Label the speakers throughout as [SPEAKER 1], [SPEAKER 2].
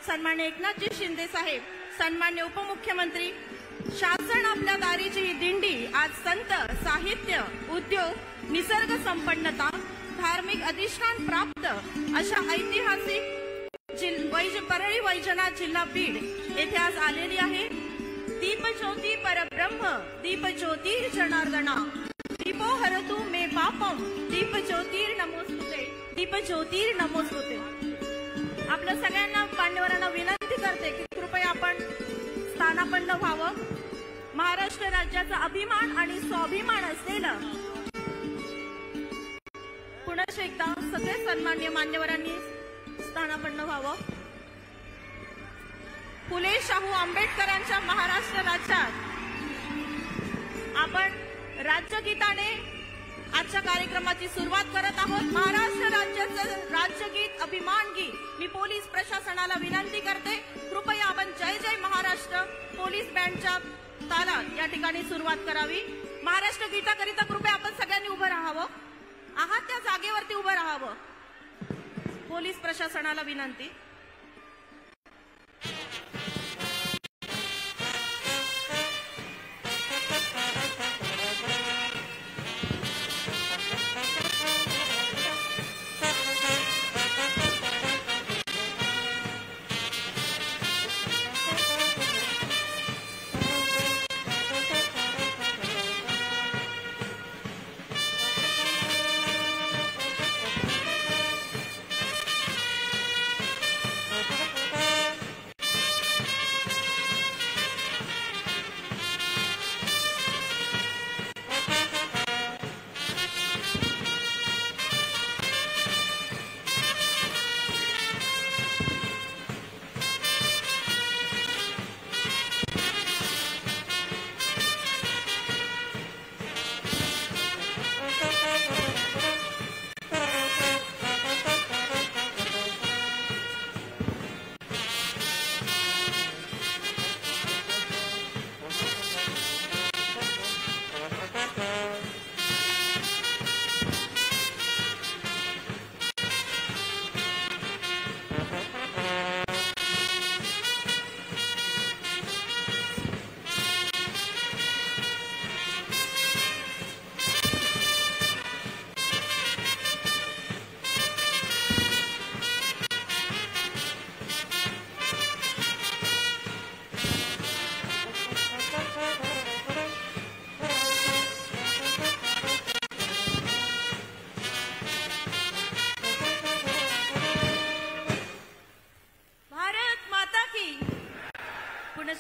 [SPEAKER 1] सन्मान्य एकनाथजी शिंदे साहेब, सन्मान्य उपमुख्यमंत्री, शासन आपल्या दारीची दिंडी आज संत, साहित्य, उद्योग, निसर्ग संपन्नता, धार्मिक अधिष्ठान प्राप्त अशा ऐतिहासिक परळी वैजनाथ जिल्हा बीड येथे आज आलेली आहे। दीपज्योती परब्रह्म दीपज्योतीर जनार्दना दीपो हरतु मे पापम दीपज्योतीर नमोस्तुते दीपज्योतीर नमोस्तुते। आपल्या सगळ्यांना मान्यवरांना विनंती करते की कृपया आपण स्थानापन्न व्हावं। महाराष्ट्र राज्याचा अभिमान आणि स्वाभिमान असलेलं पुन्हा एकदा सगळे सन्मान्य मान्यवरांनी स्थानापन्न व्हावं। फुले शाहू आंबेडकरांच्या महाराष्ट्र राज्यात आपण राज्यगीताने आजच्या कार्यक्रमाची सुरुवात करत आहोत। महाराष्ट्र राज्याचं राज्यगीत अभिमान गीत मी पोलीस प्रशासनाला विनंती करते, कृपया आपण जय जय महाराष्ट्र पोलीस बँडच्या तालात या ठिकाणी सुरुवात करावी। महाराष्ट्र गीताकरिता कृपया आपण सगळ्यांनी उभं राहावं, आहात त्या जागेवरती उभं राहावं। पोलीस प्रशासनाला विनंती।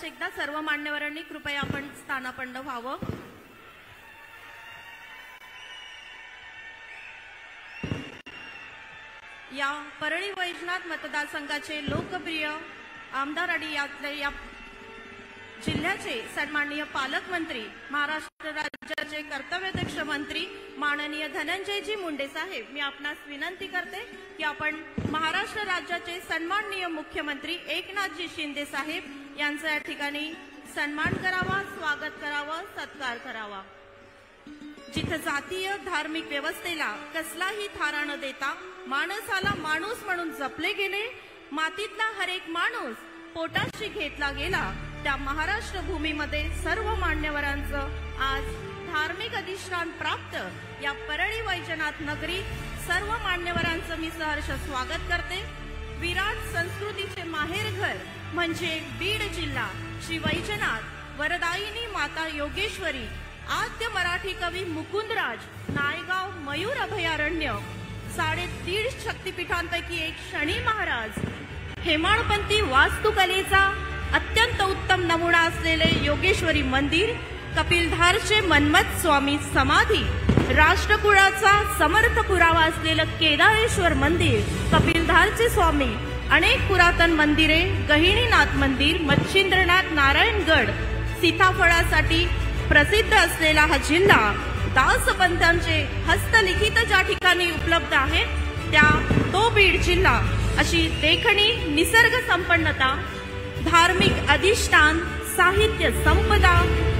[SPEAKER 1] एकदा सर्व मान्यवरांनी कृपया आपण स्थानापन्न व्हावं। या परळी वैजनाथ मतदारसंघाचे लोकप्रिय आमदार आणि या जिल्ह्याचे सन्माननीय पालकमंत्री महाराष्ट्र महाराष्ट्र राज्याचे कर्तव्यदक्ष मंत्री माननीय धनंजयजी मुंडे साहेब, मी आपणास विनंती करते की आपण महाराष्ट्र राज्याचे सन्माननीय मुख्यमंत्री एकनाथजी शिंदे साहेब यांचा या ठिकाणी सन्मान करावा, स्वागत करावं, सत्कार करावा। जिथे जातीय धार्मिक व्यवस्थेला कसलाही थारा न देता माणसाला माणूस म्हणून जपले गेले, मातीतला हर एक माणूस पोटाशी घेतला गेला, त्या महाराष्ट्र भूमीमध्ये सर्व मान्यवरांचं आज धार्मिक अधिष्ठान प्राप्त या परळी वैजनाथ नगरीत सर्व मान्यवरांचं मी सहर्ष स्वागत करते। विराट संस्कृतीचे माहेरघर म्हणजे बीड जिल्हा, श्री वैजनाथ वरदायिनी माता योगेश्वरी, आद्य मराठी कवी मुकुंदराज, नायगाव मयूर अभयारण्य, 3.5 शक्तिपीठांपैकी एक शनी महाराज, हेमाडपंथी वास्तुकलेचा अत्यंत उत्तम नमुना असलेले योगेश्वरी मंदिर, कपिलधारचे मन्मथ स्वामी समाधी, राष्ट्रकुळाचा समर्थ पुरावा असलेलं केदारेश्वर मंदिर, कपिलधारचे स्वामी, अनेक पुरातन मंदिरे, गहिनीनाथ मंदिर, मच्छिंद्रनाथ नारायणगड, सीताफळासाठी प्रसिद्ध असलेला हा जिल्हा, दासपंथांचे हस्तलिखित ज्या ठिकाणी उपलब्ध आहे तो बीड जिल्हा, अशी देखणी निसर्ग संपन्नता, धार्मिक अधिष्ठान, साहित्य संपदा,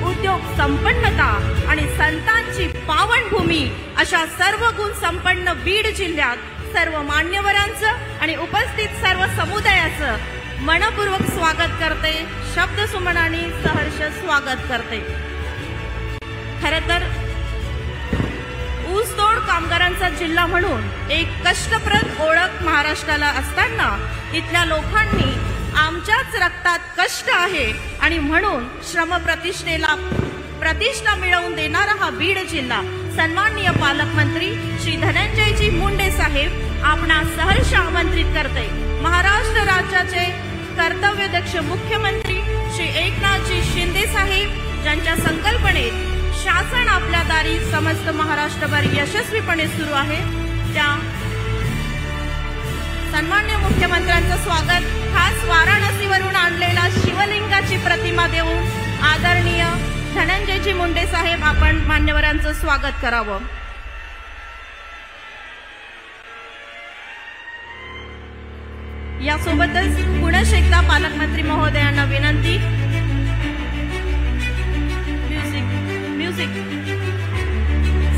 [SPEAKER 1] उद्योग संपन्नता आणि संतांची पावनभूमी अशा सर्व गुण संपन्न बीड जिल्ह्यात सर्व मान्यवरांचं आणि उपस्थित सर्व समुदायाचं मनपूर्वक स्वागत करते, शब्दसुमनाने सहर्ष स्वागत करते। खरं तर ऊसतोड कामगारांचा जिल्हा म्हणून एक कष्टप्रद ओळख महाराष्ट्राला असताना इथल्या लोकांनी आमच्याच रक्तात कष्ट आहे आणि म्हणून श्रम प्रतिष्ठा मिळवून देणारा हा बीड जिल्हा सन्माननीय पालकमंत्री श्री धनंजयजी मुंडे साहेब आपणा सहर्ष आमंत्रित करते। महाराष्ट्र राज्याचे कर्तव्यदक्ष मुख्यमंत्री श्री एकनाथजी शिंदे साहेब ज्यांच्या संकल्पनेत शासन आपल्या दारी समस्त महाराष्ट्रभर यशस्वीपणे सुरू आहे, त्या सन्माननीय मुख्यमंत्र्यांचं स्वागत खास वाराणसीवरून आणलेला शिवलिंगाची प्रतिमा देऊन आदरणीय धनंजयजी मुंडे साहेब आपण मान्यवरांचं स्वागत करावं। यासोबतच पुनश एकदा पालकमंत्री महोदयांना विनंती,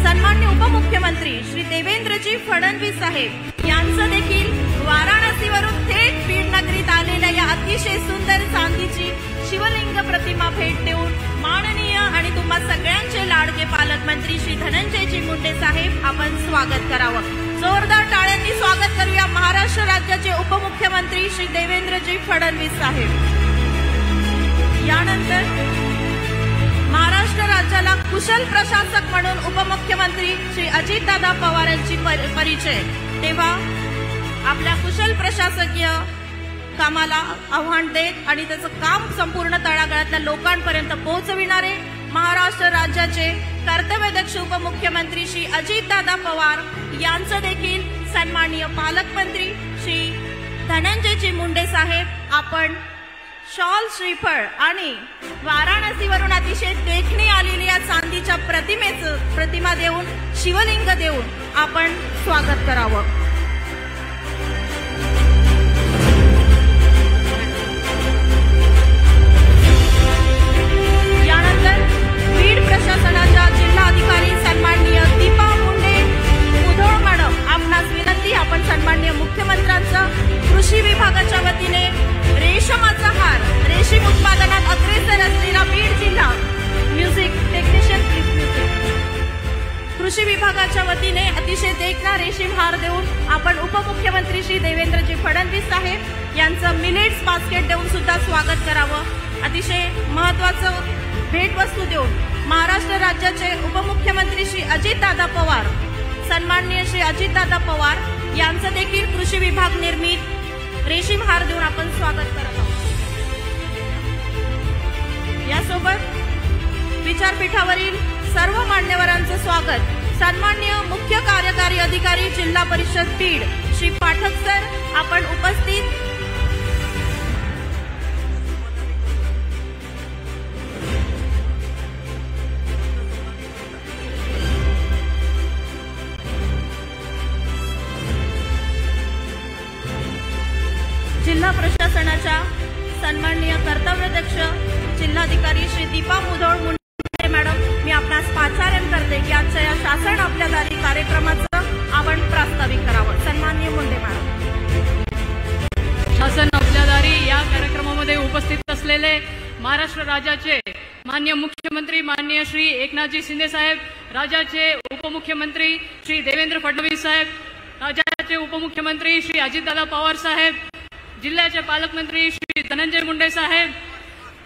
[SPEAKER 1] सन्माननीय उपमुख्यमंत्री श्री देवेंद्रजी फडणवीस साहेब यांचं देखील वाराणसीवरून थेट बीड नगरीत आलेल्या या अतिशय सुंदर चांदीची शिवलिंग प्रतिमा भेट देऊन माननीय आणि तुम्हा सगळ्यांचे लाडके पालकमंत्री श्री धनंजयजी मुंडे साहेब आपण स्वागत करावं। जोरदार टाळ्यांनी स्वागत करूया महाराष्ट्र राज्याचे उपमुख्यमंत्री श्री देवेंद्रजी फडणवीस साहेब। यानंतर महाराष्ट्र राज्याला कुशल प्रशासक म्हणून उपमुख्यमंत्री श्री अजितदादा पवार यांची परिचय, तेव्हा आपल्या कुशल प्रशासकीय कामाला आव्हान देत आणि त्याचं काम संपूर्ण तळागाळातल्या लोकांपर्यंत पोहोचविणारे महाराष्ट्र राज्याचे कर्तव्यदक्ष उपमुख्यमंत्री श्री अजितदादा पवार यांचं देखील सन्माननीय पालकमंत्री श्री धनंजयजी मुंडे साहेब आपण शॉल, श्रीफळ आणि वाराणसीवरून अतिशय देखणी आलेल्या या चांदीच्या प्रतिमा देऊन शिवलिंग देऊन आपण स्वागत करावं। यानंतर बीड प्रशासनाच्या जिल्हाधिकारी सन्माननीय दीपा मुंडे मुधोळ मॅडम आपणास विनंती, आपण सन्माननीय मुख्यमंत्र्यांचा कृषी विभागाच्या वतीने रेशमाचा हार, रेशीम उत्पादनात अग्रेसर असलेला बीड जिल्हा, म्युझिक टेक्निशियन प्लीज म्युझिक, कृषी विभागाच्या वतीने अतिशय देखणा रेशीम हार देऊन आपण उपमुख्यमंत्री श्री देवेंद्रजी फडणवीस साहेब यांचं मिलेट्स बास्केट देऊन सुद्धा स्वागत करावं। अतिशय महत्त्वाचं भेटवस्तू देऊन महाराष्ट्र राज्याचे उपमुख्यमंत्री श्री अजितदादा पवार, सन्माननीय श्री अजितदादा पवार यांचं देखील कृषी विभाग निर्मित रेशीम हार देऊन आपण स्वागत करत आहोत। यासोबत विचारपीठावरील सर्व मान्यवरांचं स्वागत सन्माननीय मुख्य कार्यकारी अधिकारी जिल्हा परिषद बीड श्री पाठक सर आपण उपस्थित शासनाच्या सन्माननीय कर्तव्यदक्ष जिल्हाधिकारी श्री दीपा मुधोळ मुंडे मॅडम, मी आपणास पाचारण करते की आजच्या या शासन आपल्या दारी कार्यक्रमाचं आपण प्रास्ताविक करावं. सन्माननीय मुंडे मॅडम.
[SPEAKER 2] शासन आपल्या दारी या कार्यक्रमामध्ये उपस्थित असलेले महाराष्ट्र राज्याचे माननीय मुख्यमंत्री माननीय श्री एकनाथजी शिंदे साहेब, राज्याचे उपमुख्यमंत्री श्री देवेंद्र फडणवीस साहेब, राज्याचे उपमुख्यमंत्री श्री अजितदादा पवार साहेब, जिल्ह्याचे पालकमंत्री श्री धनंजय मुंडे साहेब,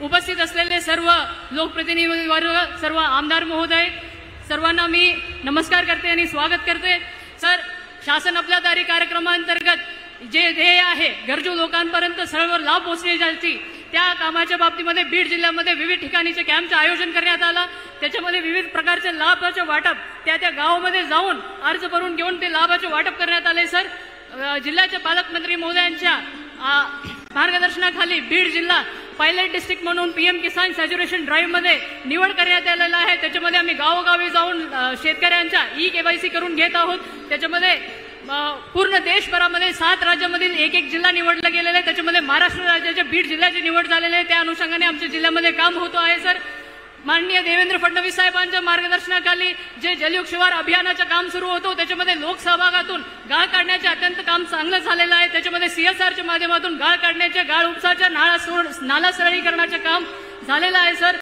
[SPEAKER 2] उपस्थित असलेले सर्व लोकप्रतिनिधी वर्ग, सर्व आमदार महोदय, सर्वांना मी नमस्कार करते आणि स्वागत करते. सर, शासन आपल्या दारी कार्यक्रमांतर्गत जे ध्येय आहे गरजू लोकांपर्यंत सर्व लाभ पोहोचण्यासाठी त्या कामाच्या बाबतीमध्ये बीड जिल्ह्यामध्ये विविध ठिकाणीचे कॅम्पचे आयोजन करण्यात आलं. त्याच्यामध्ये विविध प्रकारचे लाभाचे वाटप त्या गावामध्ये जाऊन अर्ज भरून घेऊन ते लाभाचे वाटप करण्यात आले. सर, जिल्ह्याचे पालकमंत्री महोदयांच्या मार्गदर्शनाखाली बीड जिल्हा पायलट डिस्ट्रिक्ट म्हणून पीएम किसान सॅच्युरेशन ड्राईव्ह मध्ये निवड करण्यात आलेला आहे. त्याच्यामध्ये आम्ही गावोगावी जाऊन शेतकऱ्यांच्या ई-केवायसी करून घेत आहोत. त्याच्यामध्ये पूर्ण देशभरामध्ये 7 राज्यांमधील एक जिल्हा निवडला गेलेला आहे. त्याच्यामध्ये महाराष्ट्र राज्याच्या बीड जिल्ह्याची निवड झालेली आहे. त्या अनुषंगाने आमच्या जिल्ह्यामध्ये काम होतो आहे. सर, माननीय देवेंद्र फडणवीस साहेबांच्या मार्गदर्शनाखाली जे जलयुग शिवार अभियानाचं काम सुरू होतं त्याच्यामध्ये लोकसहभागातून गाळ काढण्याचे अत्यंत काम चांगलं झालेलं आहे. त्याच्यामध्ये CSRच्या माध्यमातून गाळ काढण्याचे, गाळ उपसाच्या नाला सरळीकरणाचे काम झालेलं आहे. सर,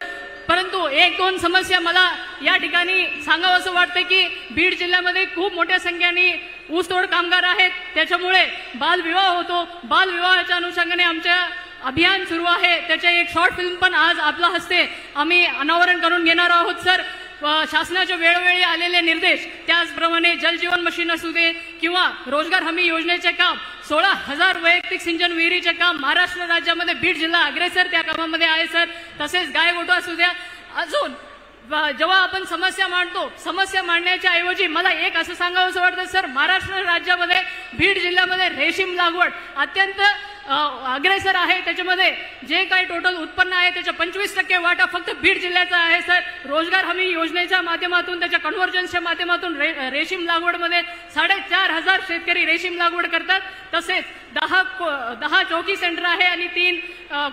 [SPEAKER 2] परंतु 1-2 समस्या मला या ठिकाणी सांगावंसं वाटतं की बीड जिल्ह्यामध्ये खूप मोठ्या संख्येने ऊसतोड कामगार आहेत. त्याच्यामुळे बालविवाह होतो. बालविवाहाच्या अनुषंगाने आमच्या अभियान सुरू आहे. त्याचे एक शॉर्ट फिल्म पण आज आपल्या हस्ते आम्ही अनावरण करून घेणार आहोत. सर, शासनाचे वेळोवेळी आलेले निर्देश, त्याचप्रमाणे जलजीवन मिशन असू दे किंवा रोजगार हमी योजनेचे काम, 16,000 वैयक्तिक सिंचन विहिरीचे काम महाराष्ट्र राज्यामध्ये बीड जिल्हा अग्रेसर त्या कामामध्ये आहे. सर, तसेच गायगोठा असू द्या. अजून जेव्हा आपण समस्या मांडतो, समस्या मांडण्याच्या ऐवजी मला एक असं सांगावंसं वाटतं सर, महाराष्ट्र राज्यामध्ये बीड जिल्ह्यामध्ये रेशीम लागवड अत्यंत अग्रेसर आहे. त्याच्यामध्ये जे काही टोटल उत्पन्न आहे त्याच्या 25% वाटा फक्त बीड जिल्ह्याचा आहे. सर, रोजगार हमी योजनेच्या माध्यमातून, त्याच्या कन्व्हर्जन्सच्या माध्यमातून रेशीम लागवडमध्ये 4,500 शेतकरी रेशीम लागवड करतात. तसेच 10 चौकी सेंटर आहे आणि 3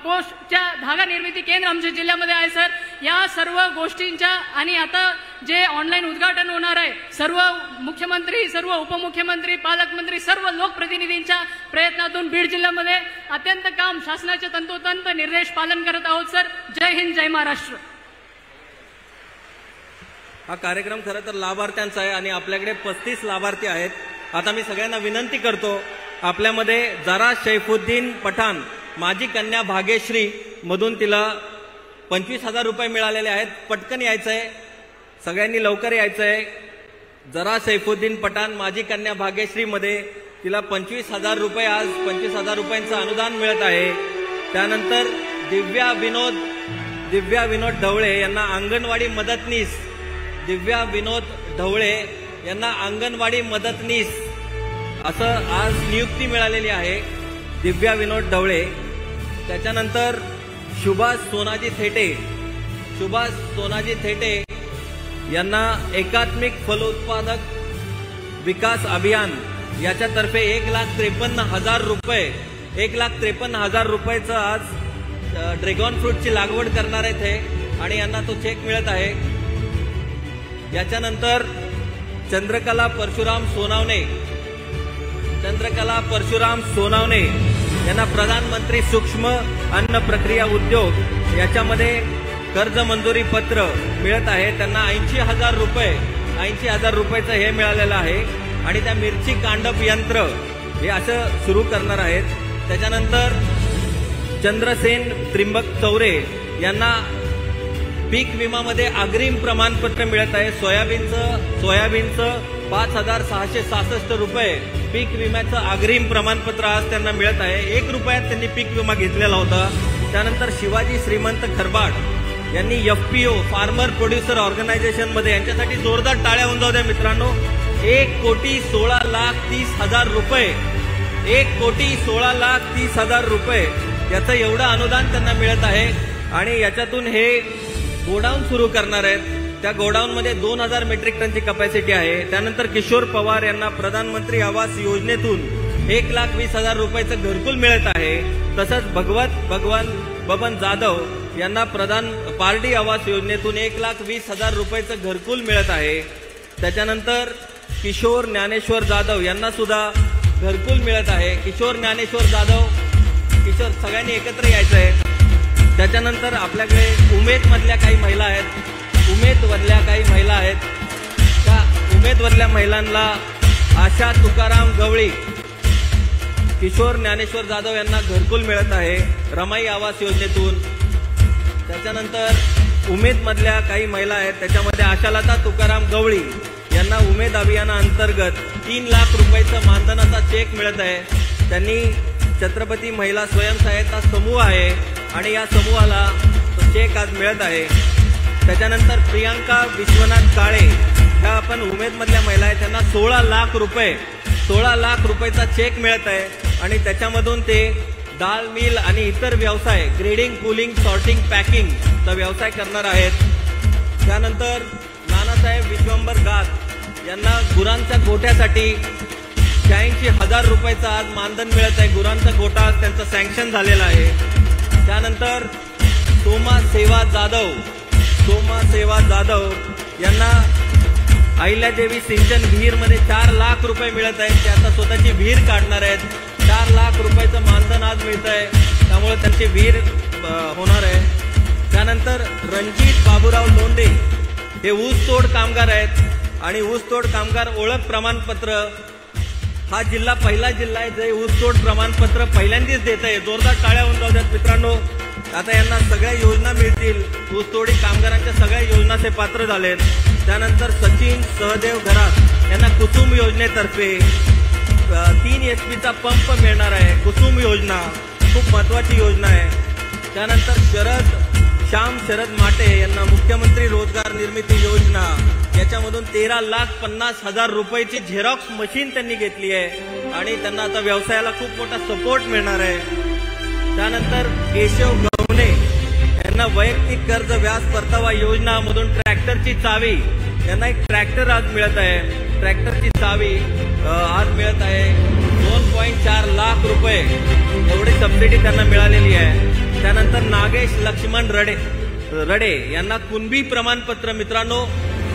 [SPEAKER 2] कोषच्या धागा निर्मिती केंद्र आमच्या जिल्ह्यामध्ये आहे. सर, या सर्व गोष्टींच्या आणि आता जे ऑनलाईन उद्घाटन होणार आहे, सर्व मुख्यमंत्री, सर्व उपमुख्यमंत्री, पालकमंत्री, सर्व लोकप्रतिनिधींच्या प्रयत्नातून बीड जिल्ह्यामध्ये अत्यंत काम शासनाचे तंतोतंत निर्देश पालन करत आहोत. सर, जय हिंद, जय महाराष्ट्र.
[SPEAKER 3] हा कार्यक्रम खरं तर लाभार्थ्यांचा आहे आणि आपल्याकडे 35 लाभार्थी आहेत. आता मी सगळ्यांना विनंती करतो, आपल्यामध्ये जरा शैफुद्दीन पठाण, माझी कन्या भाग्यश्री मधून तिला 25,000 रुपये मिळालेले आहेत. पटकन यायचं आहे, सगळ्यांनी लवकर यायचं आहे. जरा सैफुद्दीन पठाण, माझी कन्या भाग्यश्री मध्ये तिला 25,000 रुपये, आज 25,000 रुपयांचं अनुदान मिळत आहे. त्यानंतर दिव्या विनोद ढवळे यांना अंगणवाडी मदतनीस, दिव्या विनोद ढवळे यांना अंगणवाडी मदतनीस असं आज नियुक्ती मिळालेली आहे, दिव्या विनोद ढवळे. त्याच्यानंतर सुभाष सोनाजी थेटे यांना एकात्मिक फलोत्पादक विकास अभियान याच्यातर्फे 1,53,000 रुपयाचं आज ड्रॅगन फ्रूटची लागवड करणार आहेत हे, आणि यांना तो चेक मिळत आहे. याच्यानंतर चंद्रकला परशुराम सोनावणे यांना प्रधानमंत्री सूक्ष्म अन्न प्रक्रिया उद्योग याच्यामध्ये कर्ज मंजुरी पत्र मिळत आहे. त्यांना 80,000 रुपयाचं हे मिळालेलं आहे आणि त्या मिरची कांडप यंत्र हे असं सुरू करणार आहेत. त्याच्यानंतर चंद्रसेन त्रिंबक चौरे यांना पीक विमामध्ये अग्रिम प्रमाणपत्र मिळत आहे. सोयाबीनचं 5,666 रुपये पीक विम्याचं अग्रिम प्रमाणपत्र आज त्यांना मिळत आहे. 1 रुपयात त्यांनी पीक विमा घेतलेला होता. त्यानंतर शिवाजी श्रीमंत खरबाड यांनी FPO फार्मर प्रोड्युसर ऑर्गनायझेशन मध्ये, यांच्यासाठी जोरदार टाळ्या होऊन जाऊ द्या मित्रांनो, 1,16,30,000 रुपये, 1,16,30,000 रुपये याचं एवढं अनुदान त्यांना मिळत आहे. आणि याच्यातून हे गोडाऊन सुरू करणार आहेत. त्या गोडाऊनमध्ये 2,000 मेट्रिक टनची कपॅसिटी आहे. त्यानंतर किशोर पवार यांना प्रधानमंत्री आवास योजनेतून 1,20,000 रुपयाचं घरकुल मिळत आहे. तसंच भगवान बबन जाधव यांना प्रधान पारडी आवास योजनेतून 1,20,000 रुपयाचं घरकुल मिळत आहे। त्याच्यानंतर किशोर ज्ञानेश्वर जाधव यांना सुद्धा घरकुल मिळत आहे। किशोर ज्ञानेश्वर जाधव किशोर सगळ्यांनी एकत्र यायचं आहे। त्याच्यानंतर आपल्याकडे उमेदमधल्या काही महिला आहेत, त्या उमेदमधल्या महिलांना आशा तुकाराम गवळी, किशोर ज्ञानेश्वर जाधव यांना घरकुल मिळत आहे रमाई आवास योजनेतून। त्याच्यानंतर उमेदमधल्या काही महिला आहेत, त्याच्यामध्ये आशालता तुकाराम गवळी यांना उमेद अभियानाअंतर्गत 3 लाख रुपयाचा मानधनाचा चेक मिळत आहे। त्यांनी छत्रपती महिला स्वयंसहायता समूह आहे आणि या समूहाला चेक आज मिळत आहे। त्याच्यानंतर प्रियांका विश्वनाथ काळे ह्या आपण उमेदमधल्या महिला आहेत, त्यांना 16 लाख रुपयाचा चेक मिळत आहे आणि त्याच्यामधून ते डाळ मिल आणि इतर व्यवसाय ग्रेडिंग, कूलिंग, सॉर्टिंग, पॅकिंगचा व्यवसाय करणार आहेत। त्यानंतर नानासाहेब विश्वंभर गात यांना गुरांच्या गोठ्यासाठी 86,000 रुपयाचा आज मानधन मिळत आहे। गुरांचा गोठा आज त्यांचा सँक्शन झालेला आहे। त्यानंतर सोमा सेवा जाधव यांना अहिल्यादेवी सिंचन विहीरमध्ये 4 लाख रुपये मिळत आहेत। ते आता स्वतःची विहीर काढणार आहेत। 4 लाख रुपयाचं मानधन आज मिळत आहे, त्यामुळे त्यांची विहीर होणार आहे। त्यानंतर रणजित बाबूराव लोंढे हे ऊसतोड कामगार आहेत आणि ऊसतोड कामगार ओळख प्रमाणपत्र हा जिल्हा पहिला जिल्हा आहे जे ऊसतोड प्रमाणपत्र पहिल्यांदाच देत आहे। जोरदार टाळ्या होऊन जाऊ द्यात मित्रांनो। आता यांना सगळ्या योजना मिळतील, ऊसतोडी कामगारांच्या सगळ्या योजना ते पात्र झालेत। त्यानंतर सचिन सहदेव घरात यांना कुसुम योजनेतर्फे 3 HP पंप मिळणार आहे। कुसुम योजना खूप महत्वाची योजना आहे। त्यानंतर श्याम शरद माटे यांना मुख्यमंत्री रोजगार निर्मिती योजना याच्यामधून 13,50,000 रुपयाची झेरॉक्स मशीन त्यांनी घेतली आहे आणि त्यांना आता व्यवसायाला खूप मोठा सपोर्ट मिळणार आहे। त्यानंतर केशव गवणे यांना वैयक्तिक कर्ज व्याज परतावा योजना मधून ट्रॅक्टरची चावी, यांना एक ट्रॅक्टर आज मिळत आहे। ट्रॅक्टरची चावी आज मिळत आहे। 2.4 लाख रुपये एवढी सबसिडी त्यांना मिळालेली आहे। त्यानंतर नागेश लक्ष्मण रडे यांना कुणबी प्रमाणपत्र मित्रांनो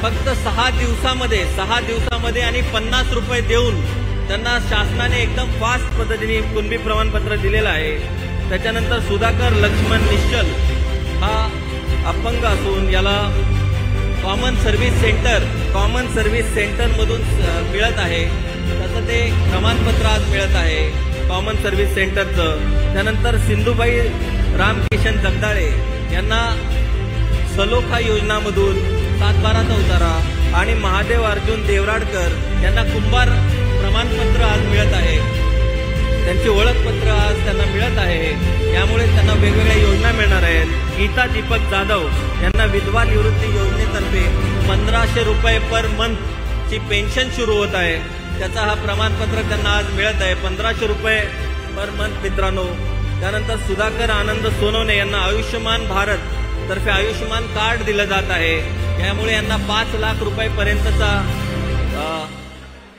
[SPEAKER 3] फक्त 6 दिवसामध्ये आणि 50 रुपये देऊन त्यांना शासनाने एकदम फास्ट पद्धतीने कुणबी प्रमाणपत्र दिलेलं आहे। त्याच्यानंतर सुधाकर लक्ष्मण निश्चल हा अपंग असून याला कॉमन सर्व्हिस सेंटर मधून मिळत आहे, तसं ते प्रमाणपत्र आज मिळत आहे कॉमन सर्व्हिस सेंटरचं। त्यानंतर सिंधुबाई रामकिशन जगदाळे यांना सलोखा योजनामधून 7/12चा उतारा आणि महादेव अर्जुन देवराडकर यांना कुंभार प्रमाणपत्र आज मिळत आहे। त्यांची ओळखपत्र आज त्यांना मिळत आहे, यामुळे त्यांना वेगवेगळ्या योजना मिळणार आहेत। गीता दीपक जाधव यांना विधवा निवृत्ती योजनेतर्फे 1,500 रुपये पर मंथ ची पेन्शन सुरू होत आहे, त्याचा हा प्रमाणपत्र त्यांना आज मिळत आहे 1,500 रुपये पर मंथ मित्रांनो। त्यानंतर सुधाकर आनंद सोनवणे यांना आयुष्यमान भारत तर्फे आयुष्यमान कार्ड दिलं जात आहे, यामुळे यांना 5 लाख रुपयेपर्यंतचा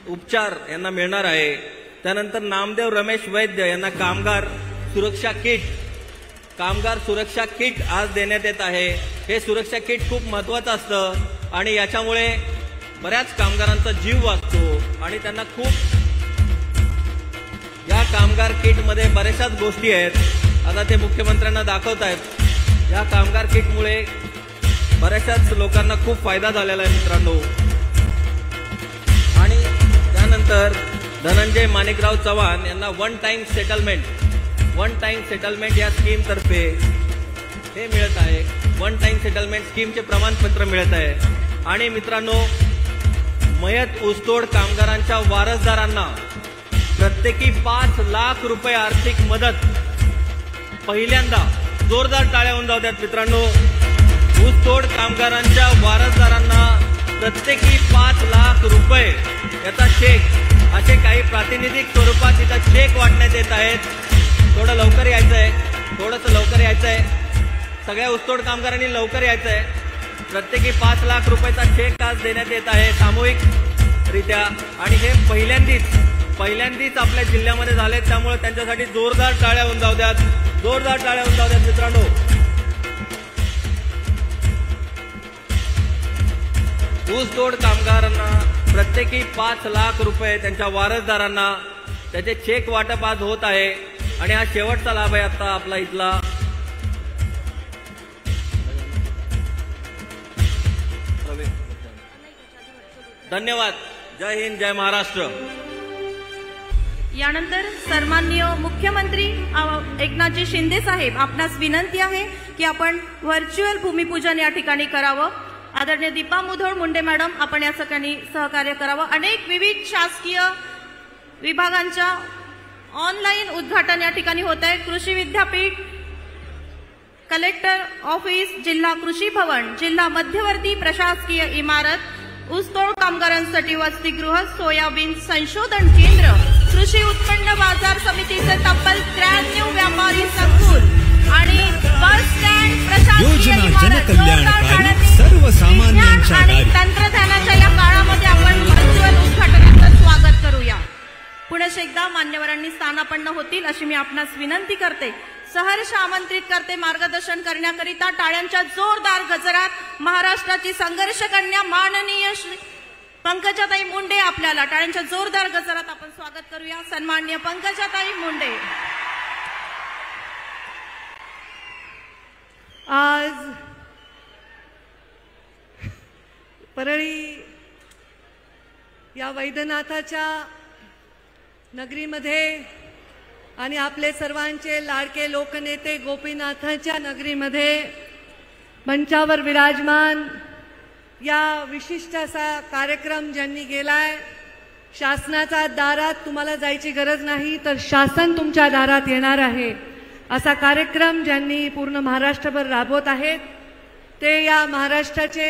[SPEAKER 3] उपचार यांना मिळणार आहे। त्यानंतर नामदेव रमेश वैद्य यांना कामगार सुरक्षा किट आज देण्यात येत आहे। हे सुरक्षा किट खूप महत्वाचं असतं आणि याच्यामुळे बऱ्याच कामगारांचा जीव वाचतो आणि त्यांना खूप या कामगार किटमध्ये बऱ्याचशाच गोष्टी आहेत, आता ते मुख्यमंत्र्यांना दाखवत आहेत। या कामगार किटमुळे बऱ्याचशाच लोकांना खूप फायदा झालेला आहे मित्रांनो। आणि त्यानंतर धनंजय माणिकराव चव्हाण यांना वन टाइम सेटलमेंट या स्कीम तर्फे हे मिळत आहे। वन टाइम सेटलमेंट स्कीमचे प्रमाणपत्र मिळत आहे। आणि मित्रांनो मयत ऊसतोड कामगारांच्या वारसदारांना प्रत्येकी 5 लाख रुपये आर्थिक मदत पहिल्यांदा जोरदार टाळ्या होऊन जाऊ द्यात मित्रांनो। ऊसतोड कामगारांच्या वारसदारांना प्रत्येकी 5 लाख रुपये याचा चेक, असे काही प्रातिनिधिक स्वरूपात इथं चेक वाटण्यात येत आहेत। थोडं लवकर यायचं आहे, थोडंसं लवकर यायचं आहे, सगळ्या ऊसतोड कामगारांनी लवकर यायचं आहे। प्रत्येकी 5 लाख रुपयाचा चेक आज देण्यात येत आहे सामूहिकरित्या आणि हे पहिल्यांदाच पहिल्यांदाच आपल्या जिल्ह्यामध्ये झालेत, त्यामुळे त्यांच्यासाठी जोरदार टाळ्या होऊन जाऊ द्यात, जोरदार टाळ्या होऊन जाऊ द्यात मित्रांनो. ऊसतोड कामगारांना प्रत्येकी 5 लाख रुपये त्यांच्या वारसदारांना त्याचे चेक वाटप आज होत आहे आणि हा शेवटचा लाभ आहे आता आपला इथला. धन्यवाद. जय हिंद, जय महाराष्ट्र.
[SPEAKER 1] यानंतर सन्माननीय मुख्यमंत्री एकनाथजी शिंदे साहेब आपणास विनंती आहे की आपण व्हर्च्युअल भूमिपूजन या ठिकाणी करावं. आदरणीय दीपा मुधोळ मुंडे मॅडम आपण या ठिकाणी सहकार्य करावं. अनेक विविध शासकीय विभागांच्या ऑनलाईन उद्घाटन या ठिकाणी होत आहे. कृषी विद्यापीठ, कलेक्टर ऑफिस, जिल्हा कृषी भवन, जिल्हा मध्यवर्ती प्रशासकीय इमारत, ऊसतोड कामगारांसाठी वसतिगृह, सोयाबीन संशोधन केंद्र, कृषी उत्पन्न बाजार समितीचे तब्बल 93 व्यापारी संकुल आणि बस स्टँड, प्रशासकीय इमारत, सर्वसामान्यांच्या आणि तंत्रज्ञानाच्या या काळामध्ये आपण व्हर्च्युअल उद्घाटनाचं स्वागत करूया. पुढे एकदा मान्यवरांनी स्थानापन्न होतील अशी मी आपणास विनंती करते. सहर्ष आमंत्रित करते मार्गदर्शन करण्याकरिता टाळ्यांच्या जोरदार गजरात महाराष्ट्राची संघर्ष कन्या माननीय श्री पंकजाताई मुंडे आपल्याला टाळ्यांच्या जोरदार गजरात आपण स्वागत करूया. सन्माननीय पंकजाताई मुंडे.
[SPEAKER 4] आज परळी या वैद्यनाथाच्या नगरीमध्ये आणि आपले सर्वांचे लाडके लोकनेते गोपीनाथाच्या नगरीमध्ये मंचावर विराजमान या विशिष्ट असा कार्यक्रम ज्यांनी केलाय. शासनाच्या दारात तुम्हाला जायची गरज नाही तर शासन तुमच्या दारात येणार आहे असा कार्यक्रम ज्यांनी पूर्ण महाराष्ट्रभर राबवत आहेत ते या महाराष्ट्राचे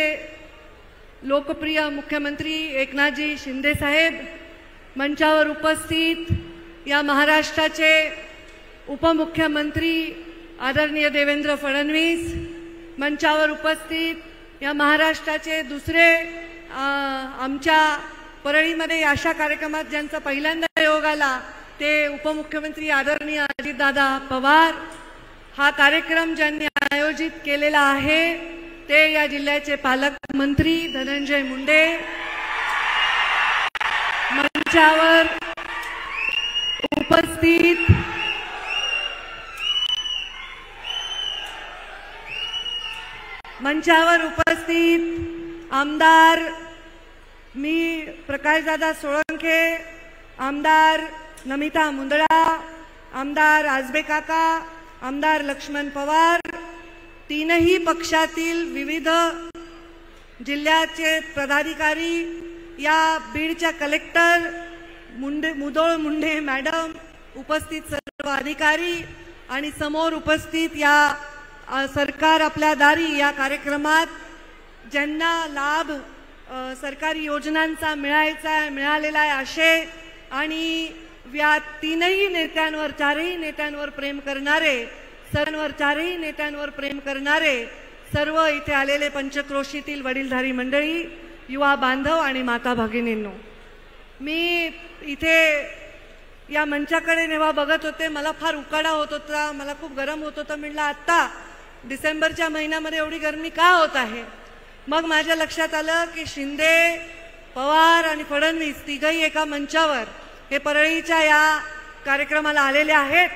[SPEAKER 4] लोकप्रिय मुख्यमंत्री एकनाथजी शिंदे साहेब, मंचावर उपस्थित या महाराष्ट्राचे उपमुख्यमंत्री आदरणीय देवेंद्र फडणवीस, मंचावर उपस्थित या महाराष्ट्राचे दुसरे आमच्या परळीमध्ये अशा कार्यक्रमात ज्यांचा पहिल्यांदा योग आला ते उपमुख्यमंत्री आदरणीय अजितदादा पवार. हा कार्यक्रम ज्यांनी आयोजित केलेला आहे ते या जिल्ह्याचे पालकमंत्री धनंजय मुंडे. मंचावर उपस्थित आमदार मी प्रकाशदादा सोळंके, आमदार नमिता मुंदळा, आमदार आजबे काका, आमदार लक्ष्मण पवार, तीनही पक्षातील विविध जिल्ह्याचे पदाधिकारी, या बीडच्या कलेक्टर मुधोळ मुंडे मॅडम, उपस्थित सर्व अधिकारी आणि समोर उपस्थित या सरकार आपल्या दारी या कार्यक्रमात ज्यांना लाभ सरकारी योजनांचा मिळालेला आहे असे आणि या तीनही नेत्यांवर, चारही नेत्यांवर प्रेम करणारे, चारही नेत्यांवर प्रेम करणारे सर्व इथे आलेले पंचक्रोशीतील वडीलधारी मंडळी, युवा बांधव आणि माता भगिनींनो, मी इथे या मंचाकडे जेव्हा बघत होते मला फार उकाडा होत होता, मला खूप गरम होत होतं. म्हटलं आता डिसेंबरच्या महिन्यामध्ये एवढी गरमी का होत आहे. मग माझ्या लक्षात आलं की शिंदे, पवार आणि फडणवीस तिघही एका मंचावर हे परळीच्या या कार्यक्रमाला आलेले आहेत.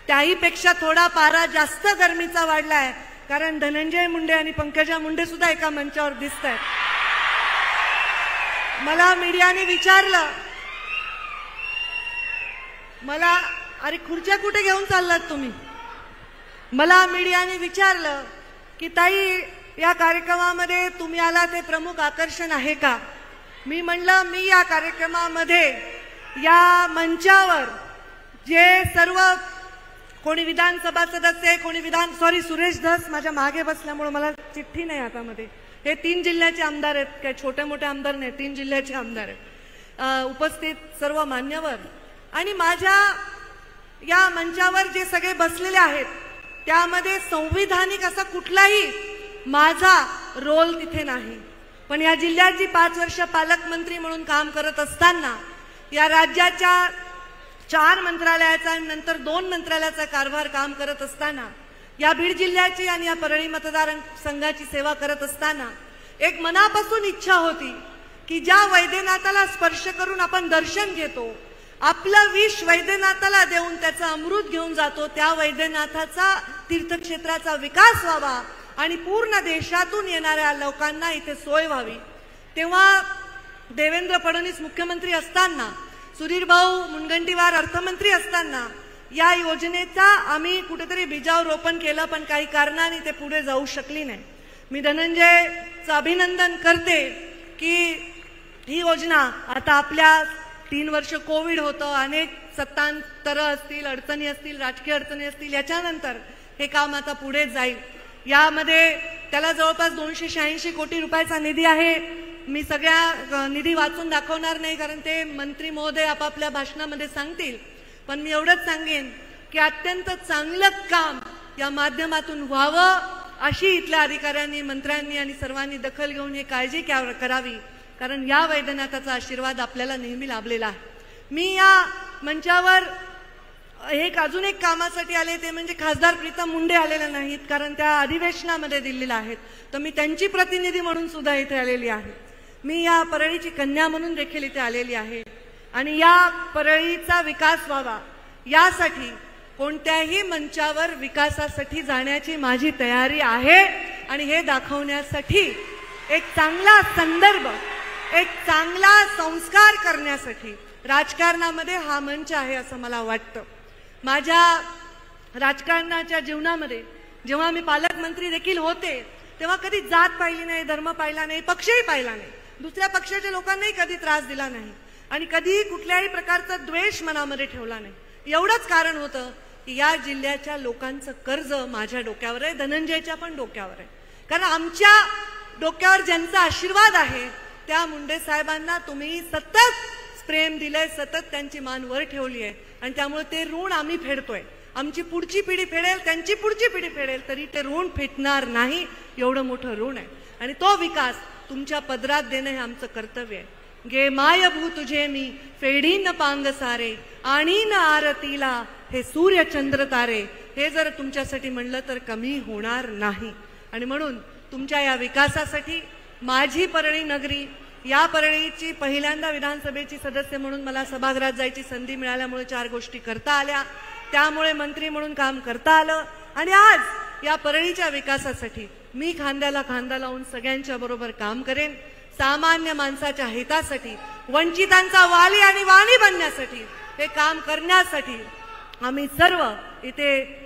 [SPEAKER 4] त्याहीपेक्षा थोडा पारा जास्त गरमीचा वाढलाय कारण धनंजय मुंडे आणि पंकजा मुंडे सुद्धा एका मंचावर दिसत आहेत. मला मीडियाने विचारलं, मला अरे खुर्च्या कुठे घेऊन चाललात तुम्ही. मला मीडियाने विचारलं की ताई या कार्यक्रमामध्ये तुम्ही आला ते प्रमुख आकर्षण आहे का. मी म्हणलं मी या कार्यक्रमामध्ये या मंचावर जे सर्व कोणी विधानसभा सदस्य, कोणी सुरेश धस माझ्या मागे बसल्यामुळे मला चिठ्ठी नाही हातामध्ये, हे 3 जिल्ह्याचे आमदार आहेत, काय छोटे मोठे आमदार नाही, 3 जिल्ह्याचे आमदार आहेत. उपस्थित सर्व मान्यवर आणि माझ्या या मंचावर जे सगळे बसलेले आहेत त्यामध्ये संविधानिक असा कुठलाही माझा रोल तिथे नाही. पण या जिल्ह्याची 5 वर्ष पालकमंत्री म्हणून काम करत असताना या राज्याच्या 4 मंत्रालयाचा आणि नंतर 2 मंत्रालयाचा कारभार काम करत असताना, या बीड जिल्ह्याची आणि या परळी मतदारसंघाची सेवा करत असताना एक मनापासून इच्छा होती की ज्या वैद्यनाथाला स्पर्श करून आपण दर्शन घेतो, आपलं विष वैद्यनाथाला देऊन त्याचं अमृत घेऊन जातो, त्या वैद्यनाथाचा तीर्थक्षेत्राचा विकास व्हावा आणि पूर्ण देशातून येणाऱ्या लोकांना इथे सोय व्हावी। तेव्हा देवेंद्र फडणवीस मुख्यमंत्री असताना, सुधीर भाऊ मुनगंटीवार अर्थमंत्री असताना या योजनेचा आम्ही कुठेतरी बीजारोपण केलं, पण काही कारणाने ते पुढे जाऊ शकली नाही। मी धनंजयचं अभिनंदन करते की ही योजना आता आपल्या 3 वर्ष कोविड होतं, अनेक सत्तांतर असतील, अडचणी असतील, राजकीय अडचणी असतील, याच्यानंतर हे काम आता पुढे जाईल। यामध्ये त्याला जवळपास 286 कोटी रुपयाचा निधी आहे। मी सगळ्या निधी वाचून दाखवणार नाही कारण ते मंत्री महोदय आपापल्या भाषणामध्ये सांगतील, पण मी एवढंच सांगेन की अत्यंत चांगलं काम या माध्यमातून व्हावं अशी इथल्या अधिकाऱ्यांनी, मंत्र्यांनी आणि सर्वांनी दखल घेऊन हे काळजी करावी, कारण या वैद्यनाथाचा आशीर्वाद आपल्याला नेहमी लाभलेला आहे। मी या मंचावर अजून एक कामासाठी आले, ते म्हणजे खासदार प्रीतम मुंडे आलेले नाहीत कारण त्या अधिवेशनामध्ये दिल्लीला आहेत, तर मी त्यांची प्रतिनिधी म्हणून सुद्धा इथे आलेली आहे। मी या परळीची कन्या म्हणून देखील इथे आलेली आहे आणि या परळीचा विकास व्हावा यासाठी कोणत्याही मंचावर विकासासाठी जाण्याची माझी तयारी आहे आणि हे दाखवण्यासाठी एक चांगला संदर्भ, एक चांगला संस्कार करण्यासाठी राजकारणामध्ये हा मंच आहे असं मला वाटतं। माझ्या राजकारणाच्या जीवनामध्ये जेव्हा मी पालकमंत्री देखील होते तेव्हा कधी जात पाहिली नाही, धर्म पाहिला नाही, पक्षही पाहिला नाही, दुसऱ्या पक्षाच्या लोकांनाही कधी त्रास दिला नाही आणि कधी कुठल्याही प्रकारचा द्वेष मनामध्ये ठेवला नाही। एवढंच कारण होतं की या जिल्ह्याच्या लोकांचं कर्ज माझ्या डोक्यावर आहे, धनंजयच्या पण डोक्यावर आहे, कारण आमच्या डोक्यावर ज्यांचा आशीर्वाद आहे त्या मुंडे साहेबांना तुम्ही सतत प्रेम दिलंय, सतत त्यांची मान वर ठेवली आहे आणि त्यामुळे ते ऋण आम्ही फेडतोय। आमची पुढची पिढी फेडेल, त्यांची पुढची पिढी फेडेल, तरी ते ऋण फेडणार नाही, एवढं मोठं ऋण आहे आणि तो विकास तुमच्या पदरात देणं हे आमचं कर्तव्य आहे। गे मायभू तुझे मी फेडीन पांग सारे, आणीन आरतीला हे सूर्य चंद्र तारे, हे जर तुमच्यासाठी म्हणलं तर कमी होणार नाही आणि म्हणून तुमच्या या विकासासाठी माझी परळी नगरी, या परळीची पहिल्यांदा विधानसभेची सदस्य म्हणून मला सभागृहात जायची संधी मिळाल्यामुळे 4 गोष्टी करता आल्या, त्यामुळे मंत्री म्हणून काम करता आलं आणि आज या परळीच्या विकासासाठी मी खांद्याला खांदा लावून सगळ्यांच्या बरोबर काम करेन। सामान्य माणसाच्या हितासाठी, वंचितांचा वाली आणि वाणी बनण्यासाठी, हे काम करण्यासाठी आम्ही सर्व इथे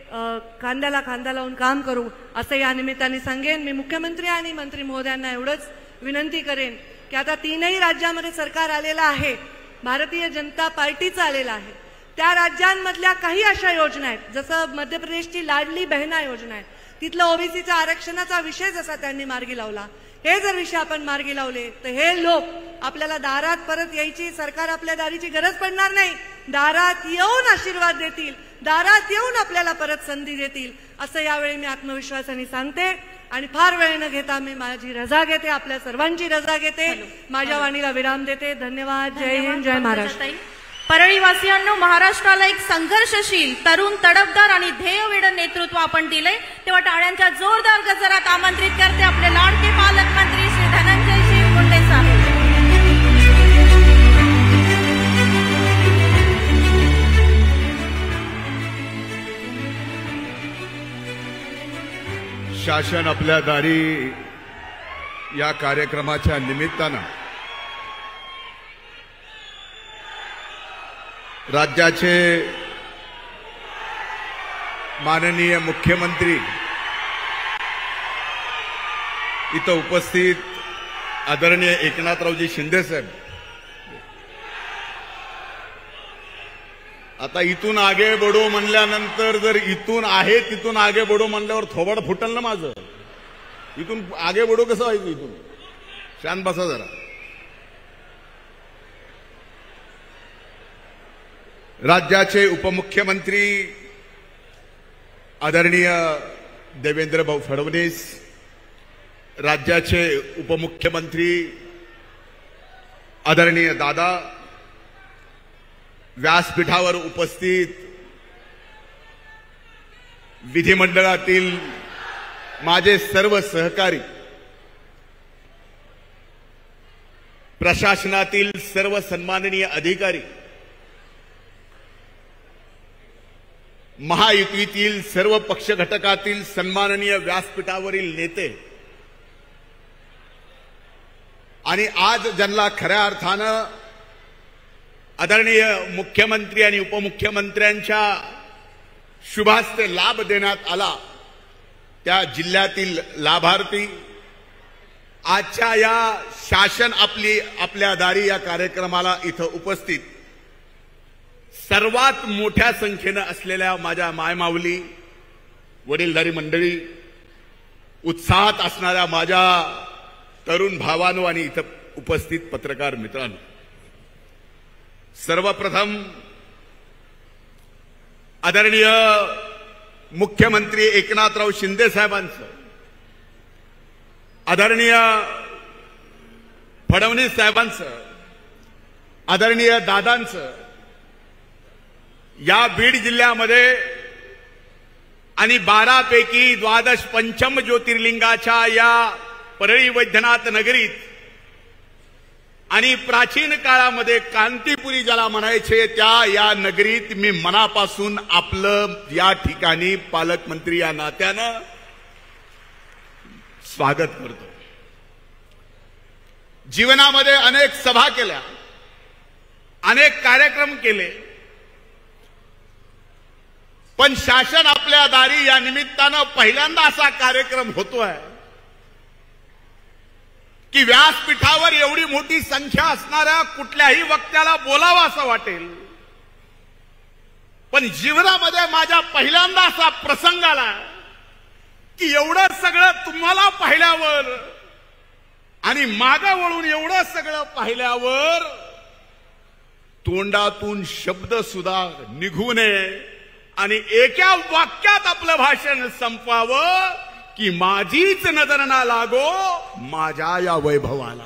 [SPEAKER 4] खांद्याला खांदा लावून काम करू असं या निमित्ताने सांगेन। मी मुख्यमंत्री आणि मंत्री महोदयांना एवढंच विनंती करेन की आता 3ही राज्यामध्ये सरकार आलेलं आहे, भारतीय जनता पार्टीचं आलेलं आहे, त्या राज्यांमधल्या काही अशा योजना आहेत, जसं मध्य प्रदेशची लाडली बहिणा योजना आहे, तिथलं ओबीसीच्या आरक्षणाचा विषय जसा त्यांनी मार्गी लावला, हे जर विषय आपण मार्गी लावले तर हे लोक आपल्याला दारात परत यायची, सरकार आपल्या दारीची गरज पडणार नाही, दारात येऊन आशीर्वाद देतील, दारात येऊन आपल्याला परत संधी देतील असं यावेळी मी आत्मविश्वासाने सांगते आणि फार वेळ न घेता मी माझी रजा घेते, आपल्या सर्वांची रजा घेते, माझ्या वाणीला विराम देते। धन्यवाद। जय हिंद, जय महाराष्ट्र।
[SPEAKER 1] परळीवासियांनो, महाराष्ट्राला एक संघर्षशील, तरुण, तडफदार आणि ध्येयवेड नेतृत्व आपण दिले, तेव्हा टाळ्यांच्या जोरदार गजरात आमंत्रित करते आपले लाडके पालकमंत्री श्री धनंजयजी मुंडे साहेब।
[SPEAKER 5] शासन आपल्या दारी या कार्यक्रमाच्या निमित्तानं राज्याचे माननीय मुख्यमंत्री इथं उपस्थित आदरणीय एकनाथरावजी शिंदे साहेब, आता इथून आगे बढो म्हणल्यानंतर जर इथून आहे तिथून आगे बढो म्हणल्यावर थोबड फुटल ना माझं, इथून आगे बढो कसं व्हायचं, इथून शांत बसा जरा। राज्याचे उपमुख्यमंत्री आदरणीय देवेंद्र भाऊ फडणवीस, राज्याचे उपमुख्यमंत्री आदरणीय दादा व्यासपीठावर उपस्थित विधिमंडळातील माझे सर्व सहकारी, प्रशासनातील सर्व सन्माननीय अधिकारी, महायुतीतील सर्व पक्ष घटकातील सन्माननीय व्यासपीठावरील नेते आणि आज ज्यांना खऱ्या अर्थानं आदरणीय मुख्यमंत्री आणि उपमुख्यमंत्र्यांच्या शुभास्ते लाभ देण्यात आला त्या जिल्ह्यातील लाभार्थी, आजच्या या शासन आपल्या दारी या कार्यक्रमाला इथं उपस्थित सर्वात मोठ्या संख्येनं असलेल्या माझ्या मायमाऊली, वडीलधारी मंडळी, उत्साहात असणाऱ्या माझ्या तरुण भावांनो आणि इथं उपस्थित पत्रकार मित्रांनो, सर्वप्रथम आदरणीय मुख्यमंत्री एकनाथराव शिंदे साहेबांचं, आदरणीय फडणवीस साहेबांचं, आदरणीय दादांचं या बीड जिल्ह्यामध्ये आणि 12 पैकी 12 पंचम ज्योतिर्लिंगाच्या या परळी वैद्यनाथ नगरीत आणि प्राचीन काळामध्ये कांतीपुरी ज्याला म्हणायचे त्या या नगरीत मी मनापासून आपलं या ठिकाणी पालकमंत्री या नात्यानं स्वागत करतो। जीवनामध्ये अनेक सभा केल्या, अनेक कार्यक्रम केले, पण शासन आपल्या दारी या निमित्तानं पहिल्यांदा असा कार्यक्रम होतोय की व्यासपीठावर एवढी मोठी संख्या असणाऱ्या कुठल्याही वक्त्याला बोलावं असं वाटेल, पण जीवनामध्ये माझ्या पहिल्यांदा असा प्रसंग आला की एवढं सगळं तुम्हाला पाहिल्यावर आणि मागं वळून एवढं सगळं पाहिल्यावर तोंडातून शब्द सुद्धा निघू नये आणि एका वाक्यात आपलं भाषण संपवावं की माझीच नजर ना लागो माझ्या या वैभवाला।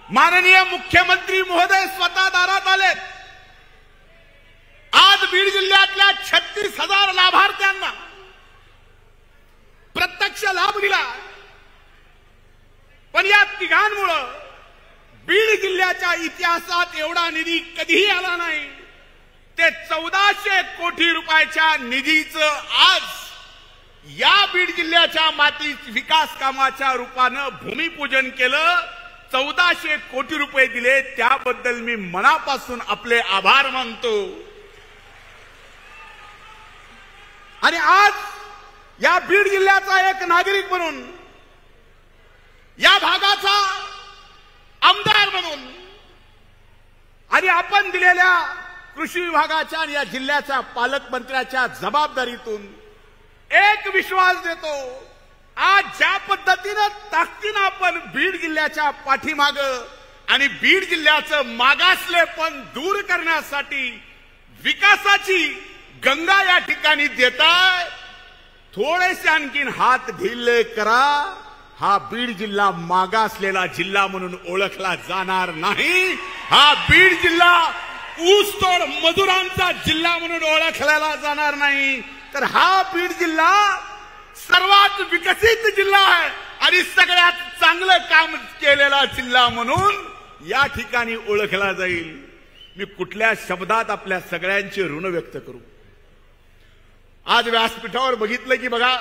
[SPEAKER 5] माननीय मुख्यमंत्री महोदय स्वतः दारात आले। आज बीड जिल्ह्यातल्या 36,000 लाभार्थ्यांना प्रत्यक्ष लाभ दिला, पण या तिघांमुळे बीड जिल्ह्याच्या इतिहासात एवढा निधी कधीही आला नाही। ते 1400 कोटी रुपयाच्या निधीचं आज या बीड जिल्ह्याच्या मातीत विकास कामाच्या रूपानं भूमिपूजन केलं। 1400 कोटी रुपये दिले, त्याबद्दल मी मनापासून आपले आभार मानतो। आणि आज या बीड जिल्ह्याचा एक नागरिक म्हणून, या भागाचा आमदार म्हणून आणि आपण दिलेल्या कृषी विभागाच्या आणि या जिल्ह्याच्या पालकमंत्र्याच्या जबाबदारीतून एक विश्वास देतो, आज ज्या पद्धतीनं ताकदीनं आपण बीड जिल्ह्याच्या पाठीमागं आणि बीड जिल्ह्याचं मागासलेपण दूर करण्यासाठी विकासाची गंगा या ठिकाणी देताय, थोडेसे आणखीन हात ढिले करा। हा बीड जिल्हा मागासलेला जिल्हा म्हणून ओळखला जाणार नाही। हा बीड जिल्हा ऊसतोड मजुरांचा जिल्हा म्हणून ओळखला जाणार नाही, तर हा बीड जिल्हा सर्वात विकसित जिल्हा आहे आणि सगळ्यात चांगलं काम केलेला जिल्हा म्हणून या ठिकाणी ओळखला जाईल। मी कुठल्या शब्दात आपल्या सगळ्यांचे ऋण व्यक्त करू। आज व्यासपीठावर बघितलं की बघा,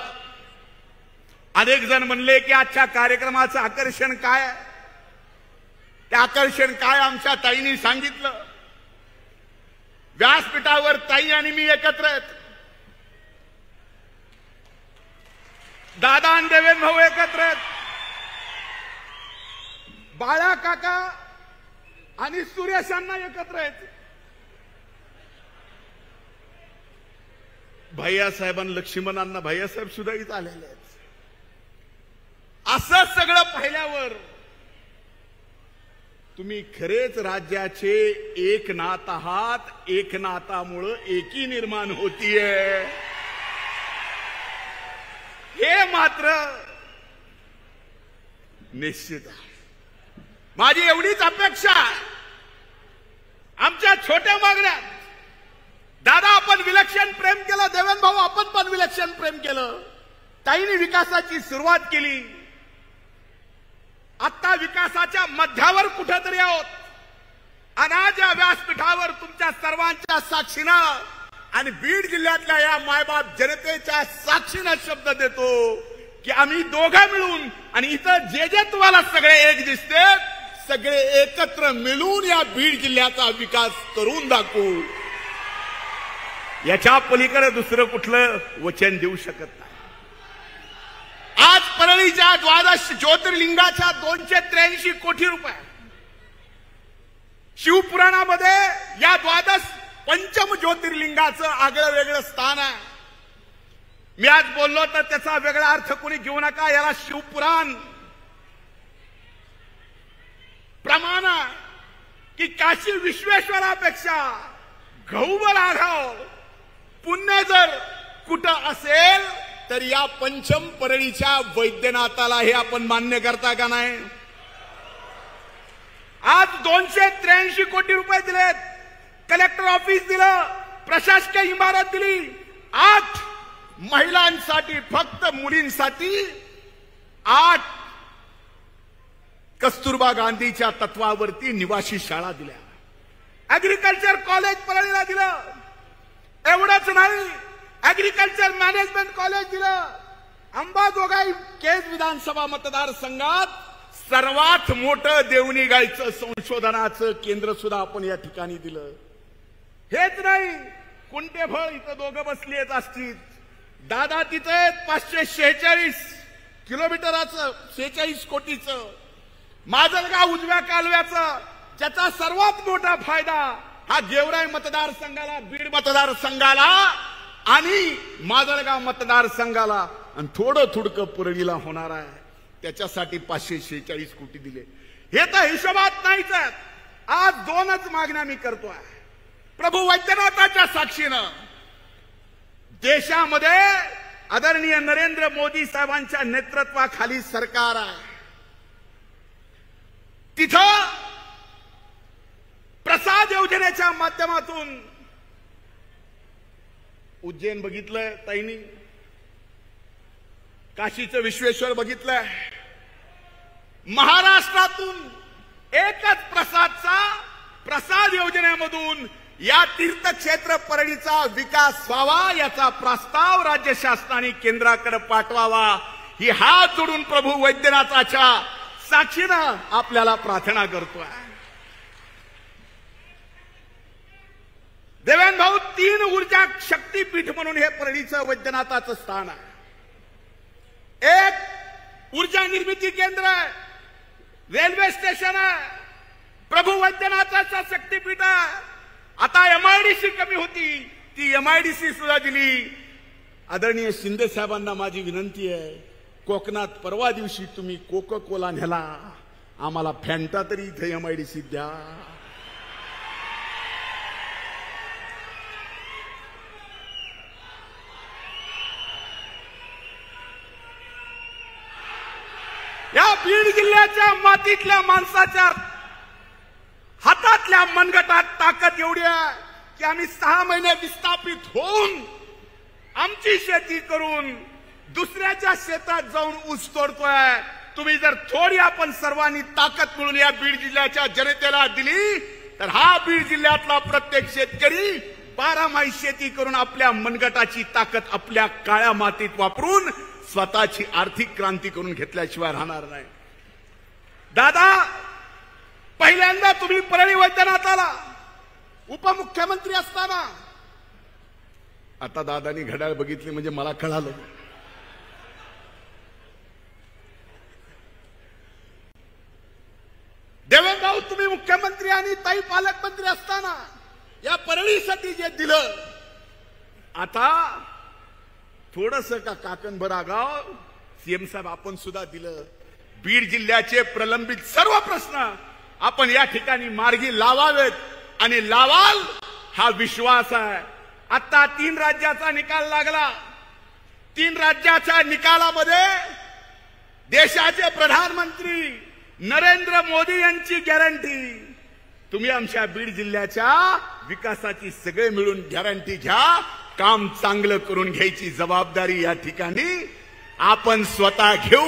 [SPEAKER 5] अनेक जण म्हणले की आजच्या कार्यक्रमाचं आकर्षण काय, ते आकर्षण काय आमच्या ताईंनी सांगितलं। व्यासपीठावर ताई आणि मी एकत्र आहेत, दादा आणि देवेंद्र भाऊ एकत्र आहेत, बाळा काका आणि सुरेशांना एकत्र आहेत, भैयासाहेबांना लक्ष्मणांना भैयासाहेब सुद्धा इथं आलेले आहेत। असं सगळं पाहिल्यावर तुम्ही खरेच राज्याचे एकनाथ आहात, एकनाथामुळे एकी निर्माण होतीये। मात्र निश्चित आहे. माझी एवढीच अपेक्षा आहे. आमच्या छोट्या मागण्यात दादा आपण विलक्षण प्रेम केलं, देवेंद्र भाऊ आपण पण विलक्षण प्रेम केलं. ताईंनी विकासाची सुरुवात केली. आता विकासाच्या मध्यावर कुठेतरी आहोत. अनाज या व्यासपीठावर तुमच्या सर्वांच्या साक्षीनं आणि बीड जिल्ह्यातल्या या मायबाप जनतेच्या साक्षीनं शब्द देतो की आम्ही दोघं मिळून आणि इथं जे जे तुम्हाला सगळे एक दिसते सगळे एकत्र मिळून या बीड जिल्ह्याचा विकास करून दाखवू. याच्या पलीकडे दुसरं कुठलं वचन देऊ शकत नाही. आज परळीच्या 12 ज्योतिर्लिंगाच्या 283 कोटी रुपये शिवपुराणामध्ये या 12 पंचम ज्योतिर्लिंगाचं आगळं वेगळं स्थान आहे. मी आज बोललो तर त्याचा वेगळा अर्थ कोणी घेऊ नका. याला शिवपुराण प्रमाण की काशी विश्वेश्वरापेक्षा गौबल आघाव पुण्य जर कुठं असेल तर या पंचम परळीच्या वैद्यनाथाला हे आपण मान्य करता का नाही. आज 283 कोटी रुपये दिलेत. कलेक्टर ऑफिस दिलं, प्रशासकीय इमारत दिली. 8 महिलांसाठी फक्त मुलींसाठी 8 कस्तुरबा गांधीच्या तत्वावरती निवासी शाळा दिल्या. ऍग्रिकल्चर कॉलेज परळीला दिलं. एवढंच नाही, ऍग्रिकल्चर मॅनेजमेंट कॉलेज दिलं. अंबाजोगाई केज विधानसभा मतदारसंघात सर्वात मोठं देवणी गायचं संशोधनाचं केंद्र सुद्धा आपण या ठिकाणी दिलं. हेच नाही, कुंटेफळ इथं दोघं बसली असतील. दादा तिथे 546 किलोमीटराचं 46 कोटीचं माजलगाव उजव्या कालव्याचं ज्याचा सर्वात मोठा फायदा हा गेवराई मतदारसंघाला, बीड मतदारसंघाला आणि माजलगाव मतदारसंघाला आणि थोडं थोडकं परळीला होणार आहे. त्याच्यासाठी 546 कोटी दिले. हे तर हिशोबात नाहीच. आज 2च मागण्या मी करतोय. प्रभू वैद्यनाथाच्या साक्षीनं देशामध्ये आदरणीय नरेंद्र मोदी साहेबांच्या नेतृत्वाखाली सरकार आहे. तिथं प्रसाद योजनेच्या माध्यमातून उज्जैन बघितलंय ताईंनी, काशीचं विश्वेश्वर बघितलंय. महाराष्ट्रातून एकच प्रसाद योजनेमधून या तीर्थक्षेत्र परळीचा विकास व्हावा याचा प्रस्ताव राज्य शासनाने केंद्राकडे पाठवावा ही हात जोडून प्रभू वैद्यनाथाच्या साक्षीनं आपल्याला प्रार्थना करतोय. देवेंद्र भाऊ 3 ऊर्जा शक्तीपीठ म्हणून हे परळीचं वैद्यनाथाचं स्थान आहे. एक ऊर्जा निर्मिती केंद्र आहे, रेल्वे स्टेशन आहे, प्रभू वैद्यनाथाचा शक्तीपीठ आहे. आता MIDC कमी होती, ती MIDC सुद्धा दिली. आदरणीय शिंदे साहेबांना माझी विनंती आहे, कोकणात परवा दिवशी तुम्ही कोका कोला नेला, आम्हाला फॅन्टा तरी इथे MIDC द्या. या बीड जिल्ह्याच्या मातीतल्या माणसाच्या हातातल्या मनगटात ताकद एवढी आहे की आम्ही 6 महिने विस्थापित होऊन आमची शेती करून दुसऱ्याच्या शेतात जाऊन ऊस तोडतोय. तुम्ही जर थोडी आपण सर्वांनी ताकद मिळून या बीड जिल्ह्याच्या जनतेला दिली तर हा बीड जिल्ह्यातला प्रत्येक शेतकरी 12 माही शेती करून आपल्या मनगटाची ताकद आपल्या काळ्या मातीत वापरून स्वतःची आर्थिक क्रांती करून घेतल्याशिवाय राहणार नाही. दादा पहिल्यांदा तुम्ही परळी वैद्यनाथाला उपमुख्यमंत्री असताना, आता दादानी घड्याळ बघितली म्हणजे मला कळालं, देवेंद्र भाऊ तुम्ही मुख्यमंत्री आणि ताई पालकमंत्री असताना या परळीसाठी जे दिलं, आता थोडस का काकणभर आगाव सीएम साहेब आपण सुद्धा दिलं. बीड जिल्ह्याचे प्रलंबित सर्व प्रश्न आपण या ठिकाणी मार्गी लावावेत आणि लावाल हा विश्वास आहे. आता 3 राज्याचा निकाल लागला. 3 राज्याच्या निकालामध्ये देशाचे प्रधानमंत्री नरेंद्र मोदी यांची गॅरंटी, तुम्ही आमच्या बीड जिल्ह्याच्या विकासाची सगळे मिळून गॅरंटी घ्या, काम चांगलं करून घ्यायची जबाबदारी या ठिकाणी आपण स्वतः घेऊ,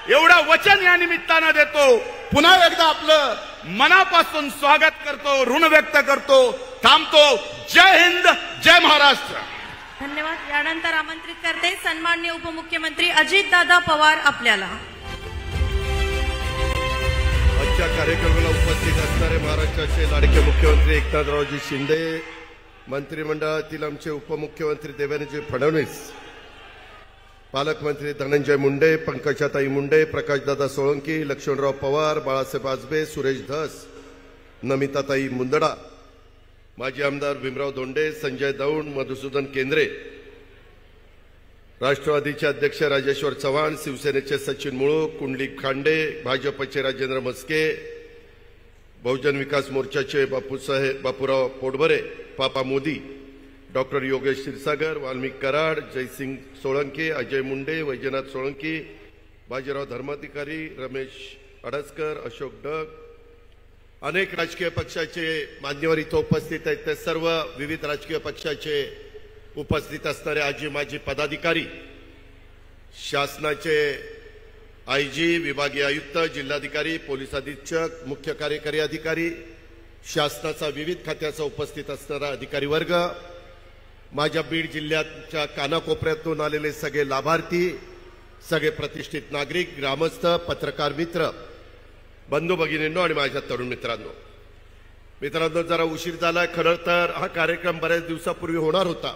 [SPEAKER 5] एवढं वचन या निमित्तानं देतो। पुन्हा एकदा आपलं मनापासून स्वागत करतो, ऋण व्यक्त करतो, थांबतो। जय हिंद, जय महाराष्ट्र।
[SPEAKER 1] धन्यवाद। यानंतर आमंत्रित करते सन्माननीय उपमुख्यमंत्री अजितदादा पवार आपल्याला।
[SPEAKER 6] आजच्या कार्यक्रमाला उपस्थित असणारे महाराष्ट्राचे लाडके मुख्यमंत्री एकनाथरावजी शिंदे, मंत्रिमंडळातील आमचे उपमुख्यमंत्री देवेंद्रजी फडणवीस, पालकमंत्री धनंजय मुंडे, पंकजाताई मुंडे, प्रकाशदादा सोळंकी, लक्ष्मणराव पवार, बाळासाहेब आजबे, सुरेश धस, नमिताताई मुंदडा, माजी आमदार भीमराव धोंडे, संजय दौंड, मधुसूदन केंद्रे, राष्ट्रवादीचे अध्यक्ष राजेश्वर चव्हाण, शिवसेनेचे सचिन मुळूक, कुंडलिक खांडे, भाजपचे राजेंद्र मस्के, बहुजन विकास मोर्चाचे बापूराव पोटभरे, पापा मोदी, डॉक्टर योगेश क्षीरसागर, वाल्मिक कराड, जयसिंग सोळंके, अजय मुंडे, वैजनाथ सोळंकी, बाजीराव धर्माधिकारी, रमेश अडसकर, अशोक डग, अनेक राजकीय पक्षाचे मान्यवर इथं उपस्थित आहेत। ते सर्व विविध राजकीय पक्षाचे उपस्थित असणारे आजी माजी पदाधिकारी, शासनाचे आयजी, विभागीय आयुक्त, जिल्हाधिकारी, पोलीस अधीक्षक, मुख्य कार्यकारी अधिकारी, शासनाचा विविध खात्याचा उपस्थित असणारा अधिकारी वर्ग, माझ्या बीड जिल्ह्याच्या कानाकोपऱ्यातून आलेले सगळे लाभार्थी, सगळे प्रतिष्ठित नागरिक, ग्रामस्थ, पत्रकार मित्र, बंधू भगिनींनो आणि माझ्या तरुण मित्रांनो, जरा उशीर झाला। खरं तर हा कार्यक्रम बऱ्याच दिवसापूर्वी होणार होता,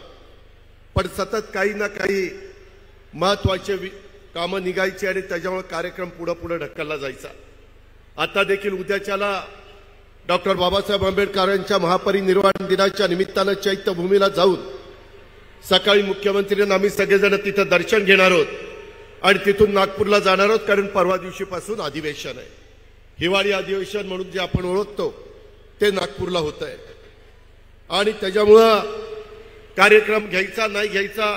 [SPEAKER 6] पण सतत काही ना काही महत्वाचे कामं निघायची आणि त्याच्यामुळे कार्यक्रम पुढे ढकलला जायचा। आता देखील उद्याच्याला डॉक्टर बाबासाहेब आंबेडकरांच्या महापरिनिर्वाण दिनाच्या निमित्तानं चैत्यभूमीला जाऊन सकाळी मुख्यमंत्र्यांना आम्ही सगळेजण तिथं दर्शन घेणार आहोत आणि तिथून नागपूरला जाणार आहोत, कारण परवा दिवशीपासून अधिवेशन आहे। हिवाळी अधिवेशन म्हणून जे आपण ओळखतो ते नागपूरला होत आहे आणि त्याच्यामुळं कार्यक्रम घ्यायचा नाही घ्यायचा,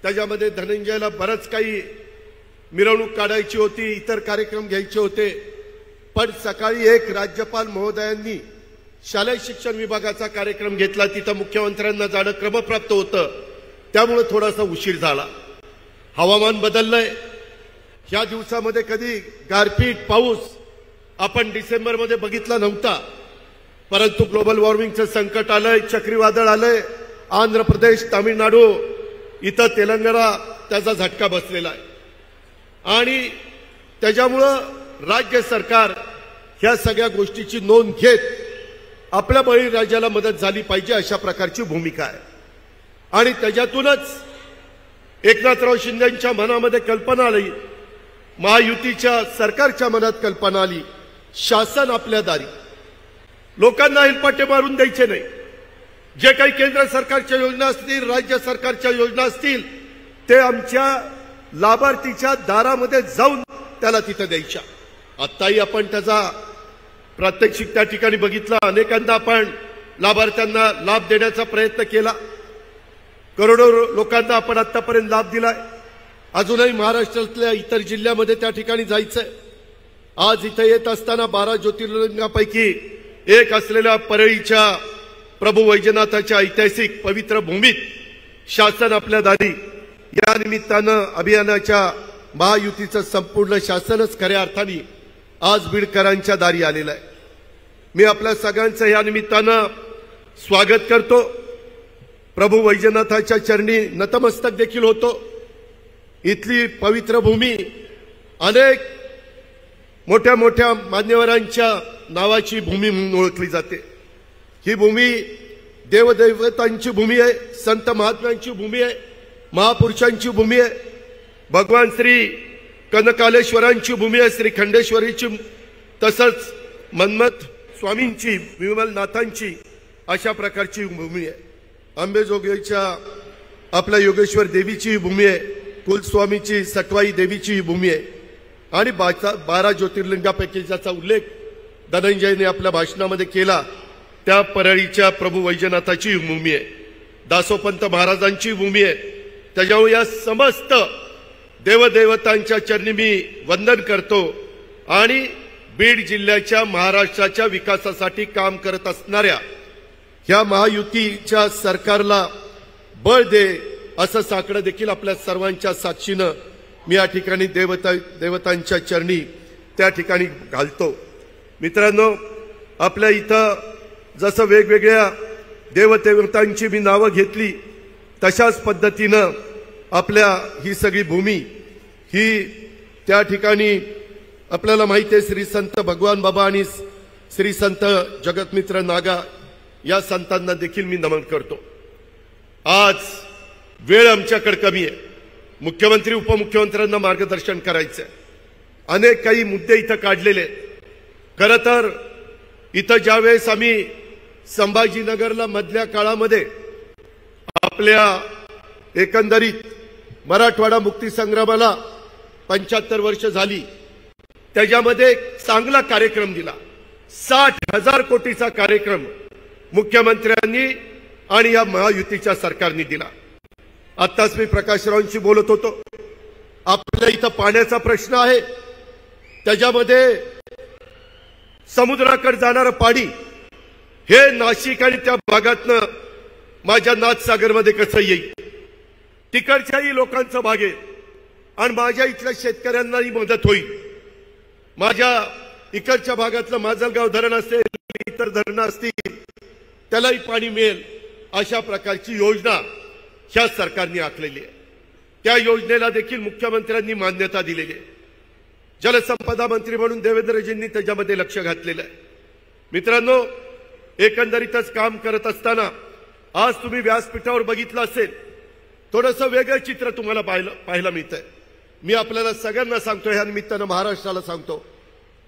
[SPEAKER 6] त्याच्यामध्ये धनंजयला बरंच काही मिरवणूक काढायची होती, इतर कार्यक्रम घ्यायचे होते, पण सकाळी एक राज्यपाल महोदयांनी शालेय शिक्षण विभागाचा कार्यक्रम घेतला, तिथं मुख्यमंत्र्यांना जाणं क्रमप्राप्त होतं, त्यामुळे थोडासा उशीर झाला। हवामान बदललंय, ह्या दिवसामध्ये कधी गारपीट पाऊस आपण डिसेंबरमध्ये बघितला नव्हता, परंतु ग्लोबल वॉर्मिंगचं संकट आलंय, चक्रीवादळ आलंय, आंध्र प्रदेश, तामिळनाडू, इथं तेलंगणा त्याचा झटका बसलेला आहे आणि त्याच्यामुळं राज्य सरकार ह्या सगळ्या गोष्टीची नोंद घेत आपल्या बळीराजाला मदत झाली पाहिजे अशा प्रकारची भूमिका आहे आणि त्याच्यातूनच एकनाथराव शिंदेंच्या मनामध्ये कल्पना आली, महायुतीच्या सरकारच्या मनात कल्पना आली, शासन आपल्या दारी, लोकांना हेलपाटे मारून द्यायचे नाही, जे काही केंद्र सरकारच्या योजना असतील, राज्य सरकारच्या योजना असतील, ते आमच्या लाभार्थीच्या दारामध्ये जाऊन त्याला तिथं द्यायच्या। आत्ताही आपण त्याचा प्रात्यक्षिक त्या ठिकाणी बघितला, अनेकांदा आपण लाभार्थ्यांना लाभ देण्याचा प्रयत्न केला, करोडो लोकांना आपण आतापर्यंत लाभ दिलाय, अजूनही महाराष्ट्रातल्या इतर जिल्ह्यामध्ये त्या ठिकाणी जायचंय। आज इथे येत असताना 12 ज्योतिर्लिंगापैकी एक असलेल्या परळीच्या प्रभू वैजनाथाच्या ऐतिहासिक पवित्र भूमीत शासन आपल्या दारी या निमित्तानं अभियानाच्या महायुतीचं संपूर्ण शासनच खऱ्या अर्थाने आज बीडकरांच्या दारी आलेलं आहे। मी आपल्या सगळ्यांचं या निमित्तानं स्वागत करतो, प्रभू वैजनाथाच्या चरणी नतमस्तक देखील होतो। इथली पवित्र भूमी अनेक मोठ्या मोठ्या मान्यवरांच्या नावाची भूमी म्हणून ओळखली जाते। ही भूमी देवदैवतांची भूमी आहे, संत महात्म्यांची भूमी आहे, महापुरुषांची भूमी आहे, भगवान श्री कनकालेश्वरांची भूमी आहे, श्री खंडेश्वरीची, तसंच मन्मथ स्वामींची, विमलनाथांची अशा प्रकारची भूमी आहे। अंबेजोगाईच्या आपल्या योगेश्वर देवीची भूमी आहे, कुलस्वामीची सटवाई देवीची भूमी आहे आणि 12 ज्योतिर्लिंगापैकी ज्याचा उल्लेख धनंजयने आपल्या भाषणामध्ये केला त्या परळीच्या प्रभू वैजनाथाची भूमी आहे, दासोपंत महाराजांची भूमी आहे, त्याच्यामुळे या समस्त देवदेवतांच्या चरणी मी वंदन करतो आणि बीड जिल्ह्याच्या महाराष्ट्राच्या विकासासाठी काम करत असणाऱ्या ह्या महायुतीच्या सरकारला बळ दे असं साकडं देखील आपल्या सर्वांच्या साक्षीनं मी या ठिकाणी देवतांच्या चरणी त्या ठिकाणी घालतो। मित्रांनो, आपल्या इथं जसं वेगवेगळ्या देवदेवतांची मी नावं घेतली तशाच पद्धतीनं आपल्या ही सगळी भूमी ही त्या ठिकाणी आपल्याला माहिती आहे श्री संत भगवान बाबा आणि श्री संत जगतमित्र नागा या संतांना देखील मी नमन करतो। आज वेळ आमच्याकडे कमी आहे, मुख्यमंत्री उपमुख्यमंत्र्यांना मार्गदर्शन करायचं आहे, अनेक काही मुद्दे इथं काढलेले आहेत। खरं तर इथं ज्यावेळेस आम्ही संभाजीनगरला मधल्या काळामध्ये आपल्या एकंदरीत मराठवाडा मुक्तीसंग्रामाला 75 वर्ष झाली, त्याच्यामध्ये एक चांगला कार्यक्रम दिला, 60,000 कोटीचा कार्यक्रम मुख्यमंत्र्यांनी आणि या महायुतीच्या सरकारने दिला। आत्ताच मी प्रकाशरावांशी बोलत होतो, आपल्या इथं पाण्याचा प्रश्न आहे, त्याच्यामध्ये समुद्राकडे जाणारं पाणी हे नाशिक आणि त्या भागातनं माझ्या नाथसागरमध्ये कसं येईल, तिकडच्याही लोकांचं भाग आहे आणि माझ्या इथल्या शेतकऱ्यांनाही मदत होईल। माझ्या इकडच्या भागातलं माजलगाव धरण असेल, इतर धरणं असतील, त्यालाही पाणी मिळेल अशा प्रकारची योजना ह्या सरकारने आखलेली आहे। त्या योजनेला देखील मुख्यमंत्र्यांनी मान्यता दिलेली आहे। जलसंपदा मंत्री म्हणून देवेंद्रजींनी त्याच्यामध्ये लक्ष घातलेलं आहे। मित्रांनो, एकंदरीतच काम करत असताना आज तुम्ही व्यासपीठावर बघितलं असेल, थोडंसं वेगळं चित्र तुम्हाला पाहायला मिळतंय। मी आपल्याला सगळ्यांना सांगतो, ह्या निमित्तानं महाराष्ट्राला सांगतो,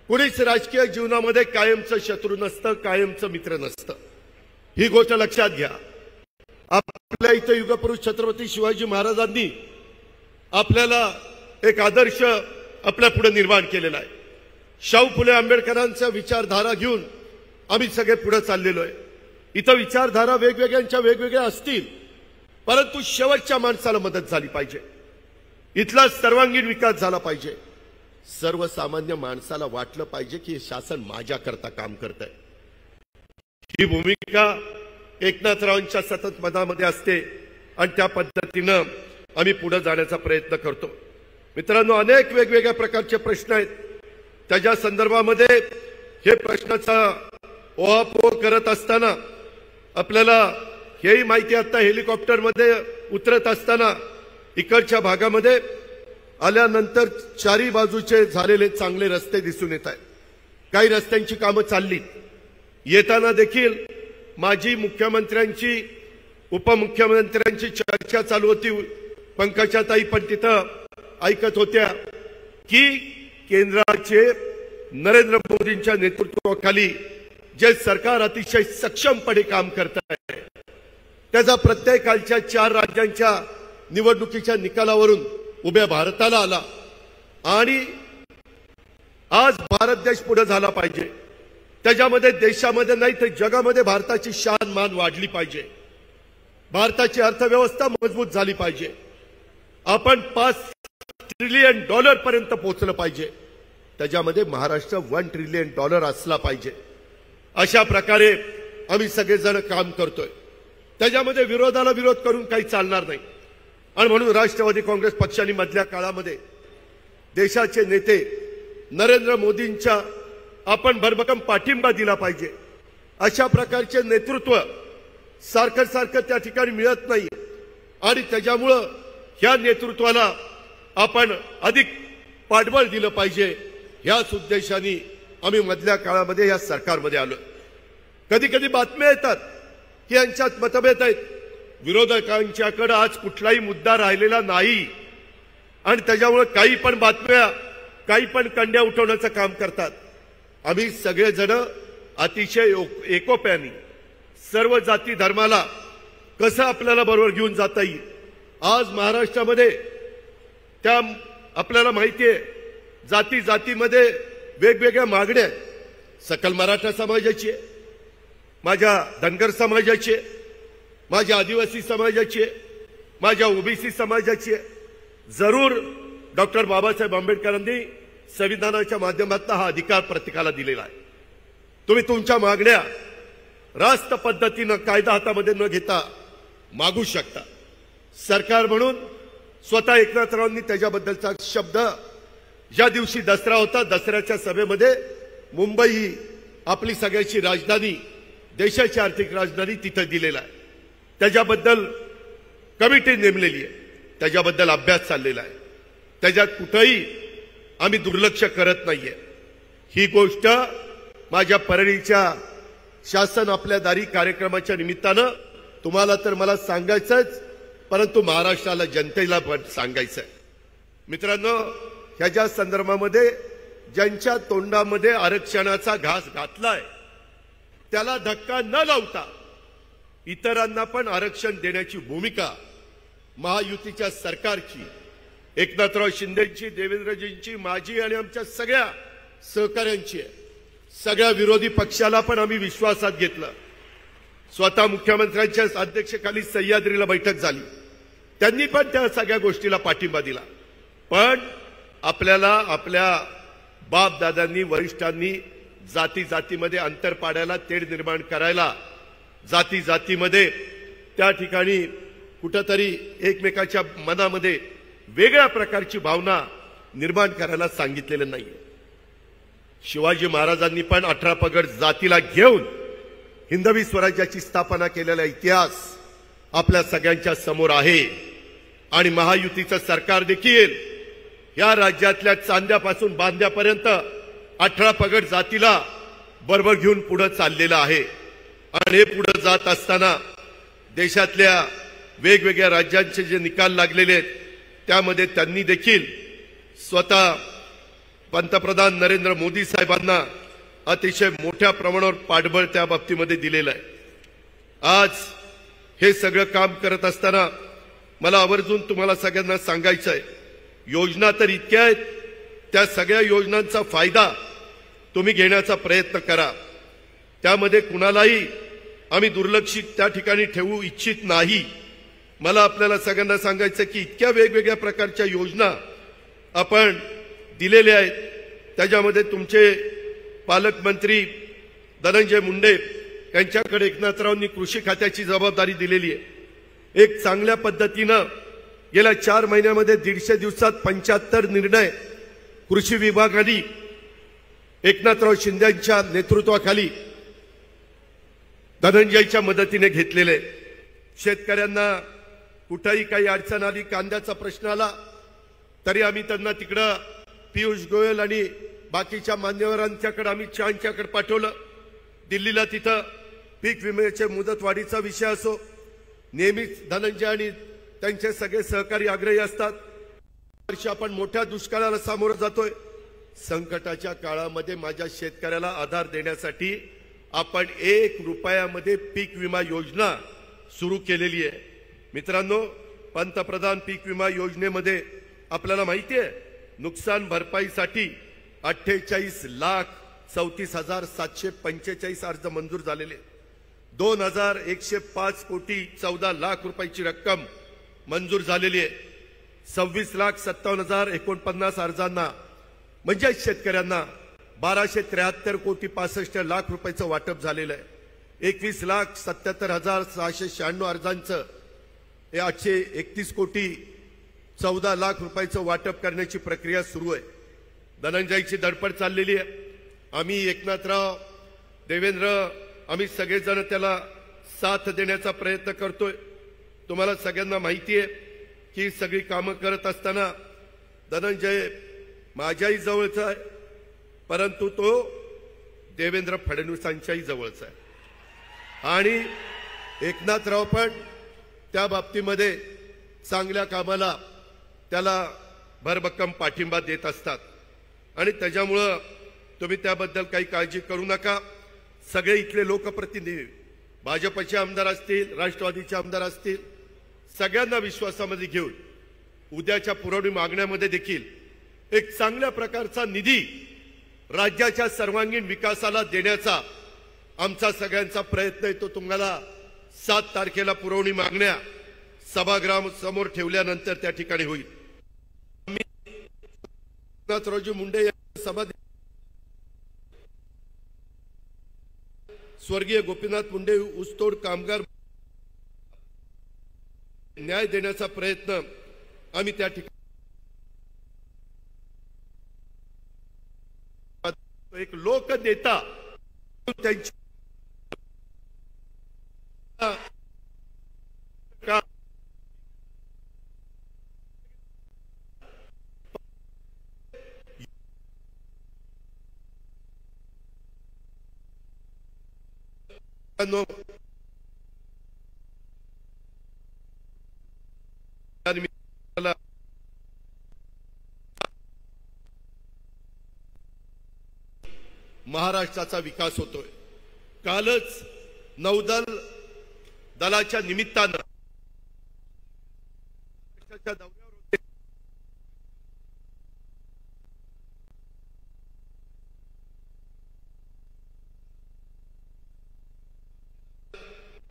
[SPEAKER 6] कुणीच राजकीय जीवनामध्ये कायमचं शत्रू नसतं, कायमचं मित्र नसतं, ही गोष्ट लक्षात घ्या। आपल्या इथं युगपुरुष छत्रपती शिवाजी महाराजांनी आपल्याला एक आदर्श आपल्या पुढे निर्माण केलेला आहे। शाहू फुले आंबेडकरांच्या विचारधारा घेऊन आम्ही सगळे पुढे चाललेलो आहे। इथं विचारधारा वेगवेगळ्यांच्या वेगवेगळ्या असतील, परंतु शेवटच्या माणसाला मदत झाली पाहिजे, इथला सर्वांगीण विकास झाला पाहिजे, सर्वसामान्य माणसाला वाटलं पाहिजे की हे शासन माझ्याकरता काम करत आहे। ही भूमिका एकनाथरावांच्या सतत मनामध्ये असते आणि त्या पद्धतीनं आम्ही पुढे जाण्याचा प्रयत्न करतो। मित्रांनो, अनेक वेगवेगळ्या प्रकारचे प्रश्न आहेत, त्याच्या संदर्भामध्ये हे प्रश्नाचा ओहापोह करत असताना आपल्याला हेही माहिती, आता हेलिकॉप्टरमध्ये उतरत असताना इकडच्या भागामध्ये आल्यानंतर चारी बाजूचे झालेले चांगले रस्ते दिसून येत आहेत, काही रस्त्यांची कामं चालली। येताना देखील माजी मुख्यमंत्र्यांची उपमुख्यमंत्र्यांची चर्चा चालू होती, पंकजाताई पण तिथं ऐकत होत्या की केंद्राचे नरेंद्र मोदींच्या नेतृत्वाखाली जे सरकार अतिशय सक्षमपणे काम करत आहे, त्याचा प्रत्येकाच्या 4 राज्यांच्या निवडणुकीच्या निकालावरून उभ्या भारताला आला आणि आज भारत देश पुढे झाला पाहिजे, त्याच्यामध्ये देशामध्ये नाही तर जगामध्ये भारताची शान मान वाढली पाहिजे, भारताची अर्थव्यवस्था मजबूत झाली पाहिजे, आपण $5 ट्रिलियन पर्यंत पोहोचलं पाहिजे, त्याच्यामध्ये महाराष्ट्र $1 ट्रिलियन असला पाहिजे। अशा प्रकारे आम्ही सगळेजण काम करतोय, त्याच्यामध्ये विरोधाला विरोध करून काही चालणार नाही। आणि म्हणून राष्ट्रवादी काँग्रेस पक्षाने मधल्या काळामध्ये देशाचे नेते नरेंद्र मोदींच्या आपण भरभक्कम पाठिंबा दिला पाहिजे, अशा प्रकारचे नेतृत्व सारखं सारखं त्या ठिकाणी मिळत नाही आणि त्याच्यामुळं ह्या नेतृत्वाला आपण अधिक पाठबळ दिलं पाहिजे, ह्याच उद्देशाने आम्ही मधल्या काळामध्ये या सरकारमध्ये आलो। कधी कधी बातम्या येतात की यांच्यात मतभेद आहेत, विरोधकांच्याकडे आज कुठलाही मुद्दा राहिलेला नाही आणि त्याच्यामुळे काही पण बातम्या, काही पण कंड्या उठवण्याचं काम करतात। आम्ही सगळेजण अतिशय एकोप्याने सर्व जाती धर्माला कसं आपल्याला बरोबर घेऊन जाता येईल। आज महाराष्ट्रामध्ये त्या आपल्याला माहिती आहे, जाती जातीमध्ये वेगवेगळ्या मागण्या आहेत, सकल मराठा समाजाची आहे, माझ्या धनगर समाजाची आहे, माझ्या आदिवासी समाजाची आहे, माझ्या ओबीसी समाजाची आहे. जरूर डॉक्टर बाबासाहेब आंबेडकरांनी संविधानाच्या माध्यमातून हा अधिकार प्रत्येकाला दिलेला आहे. तुम्ही तुमच्या मागण्या रास्त पद्धतीनं कायदा हातामध्ये न घेता मागू शकता. सरकार म्हणून स्वतः एकनाथरावांनी त्याच्याबद्दलचा शब्द, ज्या दिवशी दसरा होता दसऱ्याच्या सभेमध्ये मुंबई ही आपली सगळ्याची राजधानी, देशाची आर्थिक राजधानी तिथे दिलेला आहे. त्याच्याबद्दल कमिटी नेमलेली आहे, त्याच्याबद्दल अभ्यास चाललेला आहे. त्याच्यात कुठेही आम्ही दुर्लक्ष करत नाहीये. ही गोष्ट माझ्या परळीच्या शासन आपल्या दारी कार्यक्रमाच्या निमित्तानं तुम्हाला तर मला सांगायचंच, परंतु महाराष्ट्राला जनतेला पण सांगायचं आहे. मित्रांनो, ह्याच्या संदर्भामध्ये ज्यांच्या तोंडामध्ये आरक्षणाचा घास घातलाय त्याला धक्का न लावता इतरांना पण आरक्षण देण्याची भूमिका महायुतीच्या सरकारची, एकनाथराव शिंदेची, देवेंद्रजींची, माझी आणि आमच्या सगळ्या सहकाऱ्यांची आहे. सगळ्या विरोधी पक्षाला पण आम्ही विश्वासात घेतलं. स्वतः मुख्यमंत्र्यांच्या अध्यक्षतेखाली सह्याद्रीला बैठक झाली, त्यांनी पण त्या सगळ्या गोष्टीला पाठिंबा दिला. पण आपल्याला आपल्या बाप दादांनी, वरिष्ठांनी जाती जातीमध्ये अंतर पाडायला, तेढ निर्माण करायला, जाती जातीमध्ये त्या ठिकाणी कुठंतरी एकमेकाच्या मनामध्ये वेगळ्या प्रकारची भावना निर्माण करायला सांगितलेलं नाहीये. शिवाजी महाराजांनी पण 18 पगड जातीला घेऊन हिंदवी स्वराज्याची स्थापना केलेला इतिहास आपल्या सगळ्यांच्या समोर आहे. आणि महायुतीचं सरकार देखील या राज्यातल्या चांद्यापासून बांद्यापर्यंत 18 पगड जातीला बरोबर घेऊन पुढे चाललेलं आहे. आणि हे पुढे जात असताना देशातल्या वेगवेगळ्या राज्यांचे जे निकाल लागलेले आहेत त्यामध्ये त्यांनी देखील स्वतः पंतप्रधान नरेंद्र मोदी साहेबांना अतिशय मोठ्या प्रमाणावर पाठबळ त्या बाबतीमध्ये दिलेलं आहे. आज हे सगळं काम करत असताना मला आवर्जून तुम्हाला सगळ्यांना सांगायचं आहे, योजना तर इतक्या आहेत, त्या सगळ्या योजनांचा फायदा तुम्ही घेण्याचा प्रयत्न करा. त्यामध्ये कुणालाही आम्ही दुर्लक्षित त्या ठिकाणी ठेवू इच्छित नाही. मला आपल्याला सगळ्यांना सांगायचं की इतक्या वेगवेगळ्या प्रकारच्या योजना आपण दिलेल्या आहेत. त्याच्यामध्ये तुमचे पालकमंत्री धनंजय मुंडे यांच्याकडे एकनाथरावांनी कृषी खात्याची जबाबदारी दिलेली आहे. एक चांगल्या पद्धतीनं गेल्या 4 महिन्यामध्ये 150 दिवसात 75 निर्णय कृषी विभागाने एकनाथराव शिंदेच्या नेतृत्वाखाली धनंजयच्या मदतीने घेतलेले. शेतकऱ्यांना कुठेही काही अडचण आली, कांद्याचा प्रश्न आला तरी आम्ही त्यांना तिकडं पियुष गोयल आणि बाकीच्या मान्यवरांच्याकडे आम्ही यांच्याकडे पाठवलं. दिल्लीला तिथं पीक विम्याच्या मुदतवाढीचा विषय असो, नेहमीच धनंजय आणि त्यांचे सगळे सहकारी आग्रही असतात. वर्षी आपण मोठ्या दुष्काळाला सामोरं जातोय. संकटाच्या काळामध्ये माझ्या शेतकऱ्याला आधार देण्यासाठी आपण 1 रुपयामध्ये पीक विमा योजना सुरू केलेली आहे. मित्रांनो, पंतप्रधान पीक विमा योजनेमध्ये आपल्याला माहिती आहे नुकसान भरपाईसाठी 48,34,745 अर्ज मंजूर झालेले. 2,105 कोटी 14 लाख रुपयाची रक्कम मंजूर झालेली आहे. 26,57,049 अर्जांना म्हणजे शेतकऱ्यांना 1,273 कोटी 65 लाख रुपयाचं वाटप झालेलं आहे. 21,77,696 अर्जांचं 831 कोटी 14 लाख रुपयाचं वाटप करण्याची प्रक्रिया सुरू आहे. धनंजयची धडपड चाललेली आहे. आम्ही एकनाथराव, देवेंद्र, आम्ही सगळेजण त्याला साथ देण्याचा प्रयत्न करतोय. तुम्हाला सगळ्यांना माहिती आहे की सगळी कामं करत असताना धनंजय माझ्याही जवळचा आहे, परंतु तो देवेंद्र फडणवीसांच्याही जवळचा आहे. आणि एकनाथराव पण त्या बाबतीमध्ये चांगल्या कामाला त्याला भरभक्कम पाठिंबा देत असतात. आणि त्याच्यामुळं तुम्ही त्याबद्दल काही काळजी करू नका. सगळे इथले लोकप्रतिनिधी, भाजपचे आमदार असतील, राष्ट्रवादीचे आमदार असतील, सगळ्यांना विश्वासामध्ये घेऊन उद्याच्या पुरवणी मागण्यामध्ये देखील एक चांगल्या प्रकारचा निधी राज्याच्या सर्वांगीण विकासाला देण्याचा आमचा सगळ्यांचा प्रयत्न आहे. तो तुम्हाला 7 तारखेला पुरवणी मागण्या सभागृह समोर ठेवल्यानंतर त्या ठिकाणी होईल। गोपीनाथरावजी मुंडे यांची समाधी स्वर्गीय गोपीनाथ मुंडे ऊसतोड कामगार न्याय देण्याचा प्रयत्न आम्ही त्या ठिकाणी एक लोकनेता त्यांची महाराष्ट्राचा विकास होतोय। कालच नौदल दलाच्या निमित्तानं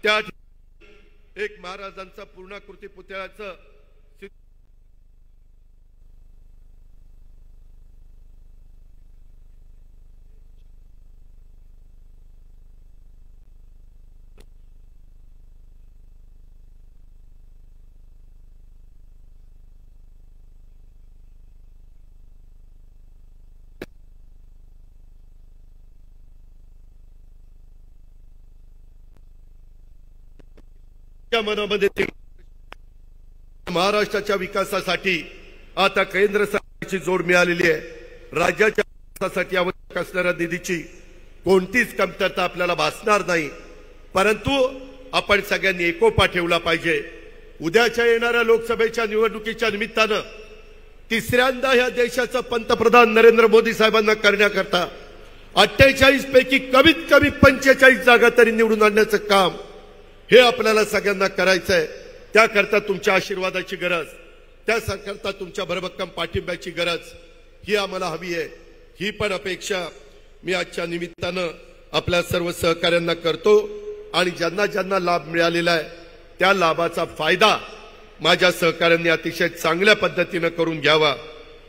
[SPEAKER 6] त्या एक महाराजांचा पूर्णाकृती पुतळ्याचं मनामध्ये महाराष्ट्राच्या विकासासाठी आता केंद्र सरकारची जोड मिळालेली आहे। राज्याच्या विकासासाठी आवश्यक असणाऱ्या निधीची कोणतीच कमतरता आपल्याला भासणार नाही, परंतु आपण सगळ्यांनी एकोपा ठेवला पाहिजे। उद्याच्या येणाऱ्या लोकसभेच्या निवडणुकीच्या निमित्तानं तिसऱ्यांदा या देशाचं पंतप्रधान नरेंद्र मोदी साहेबांना करण्याकरता 48 पैकी कमीत कमी 45 जागा तरी निवडून आणण्याचं काम हे आपल्याला सगळ्यांना करायचं आहे। त्याकरता तुमच्या आशीर्वादाची गरज, त्याकरता तुमच्या भरभक्कम पाठिंब्याची गरज ही आम्हाला हवी आहे। ही पण अपेक्षा मी आजच्या निमित्तानं आपल्या सर्व सहकाऱ्यांना करतो आणि ज्यांना ज्यांना लाभ मिळालेला आहे त्या लाभाचा फायदा माझ्या सहकाऱ्यांनी अतिशय चांगल्या पद्धतीनं करून घ्यावा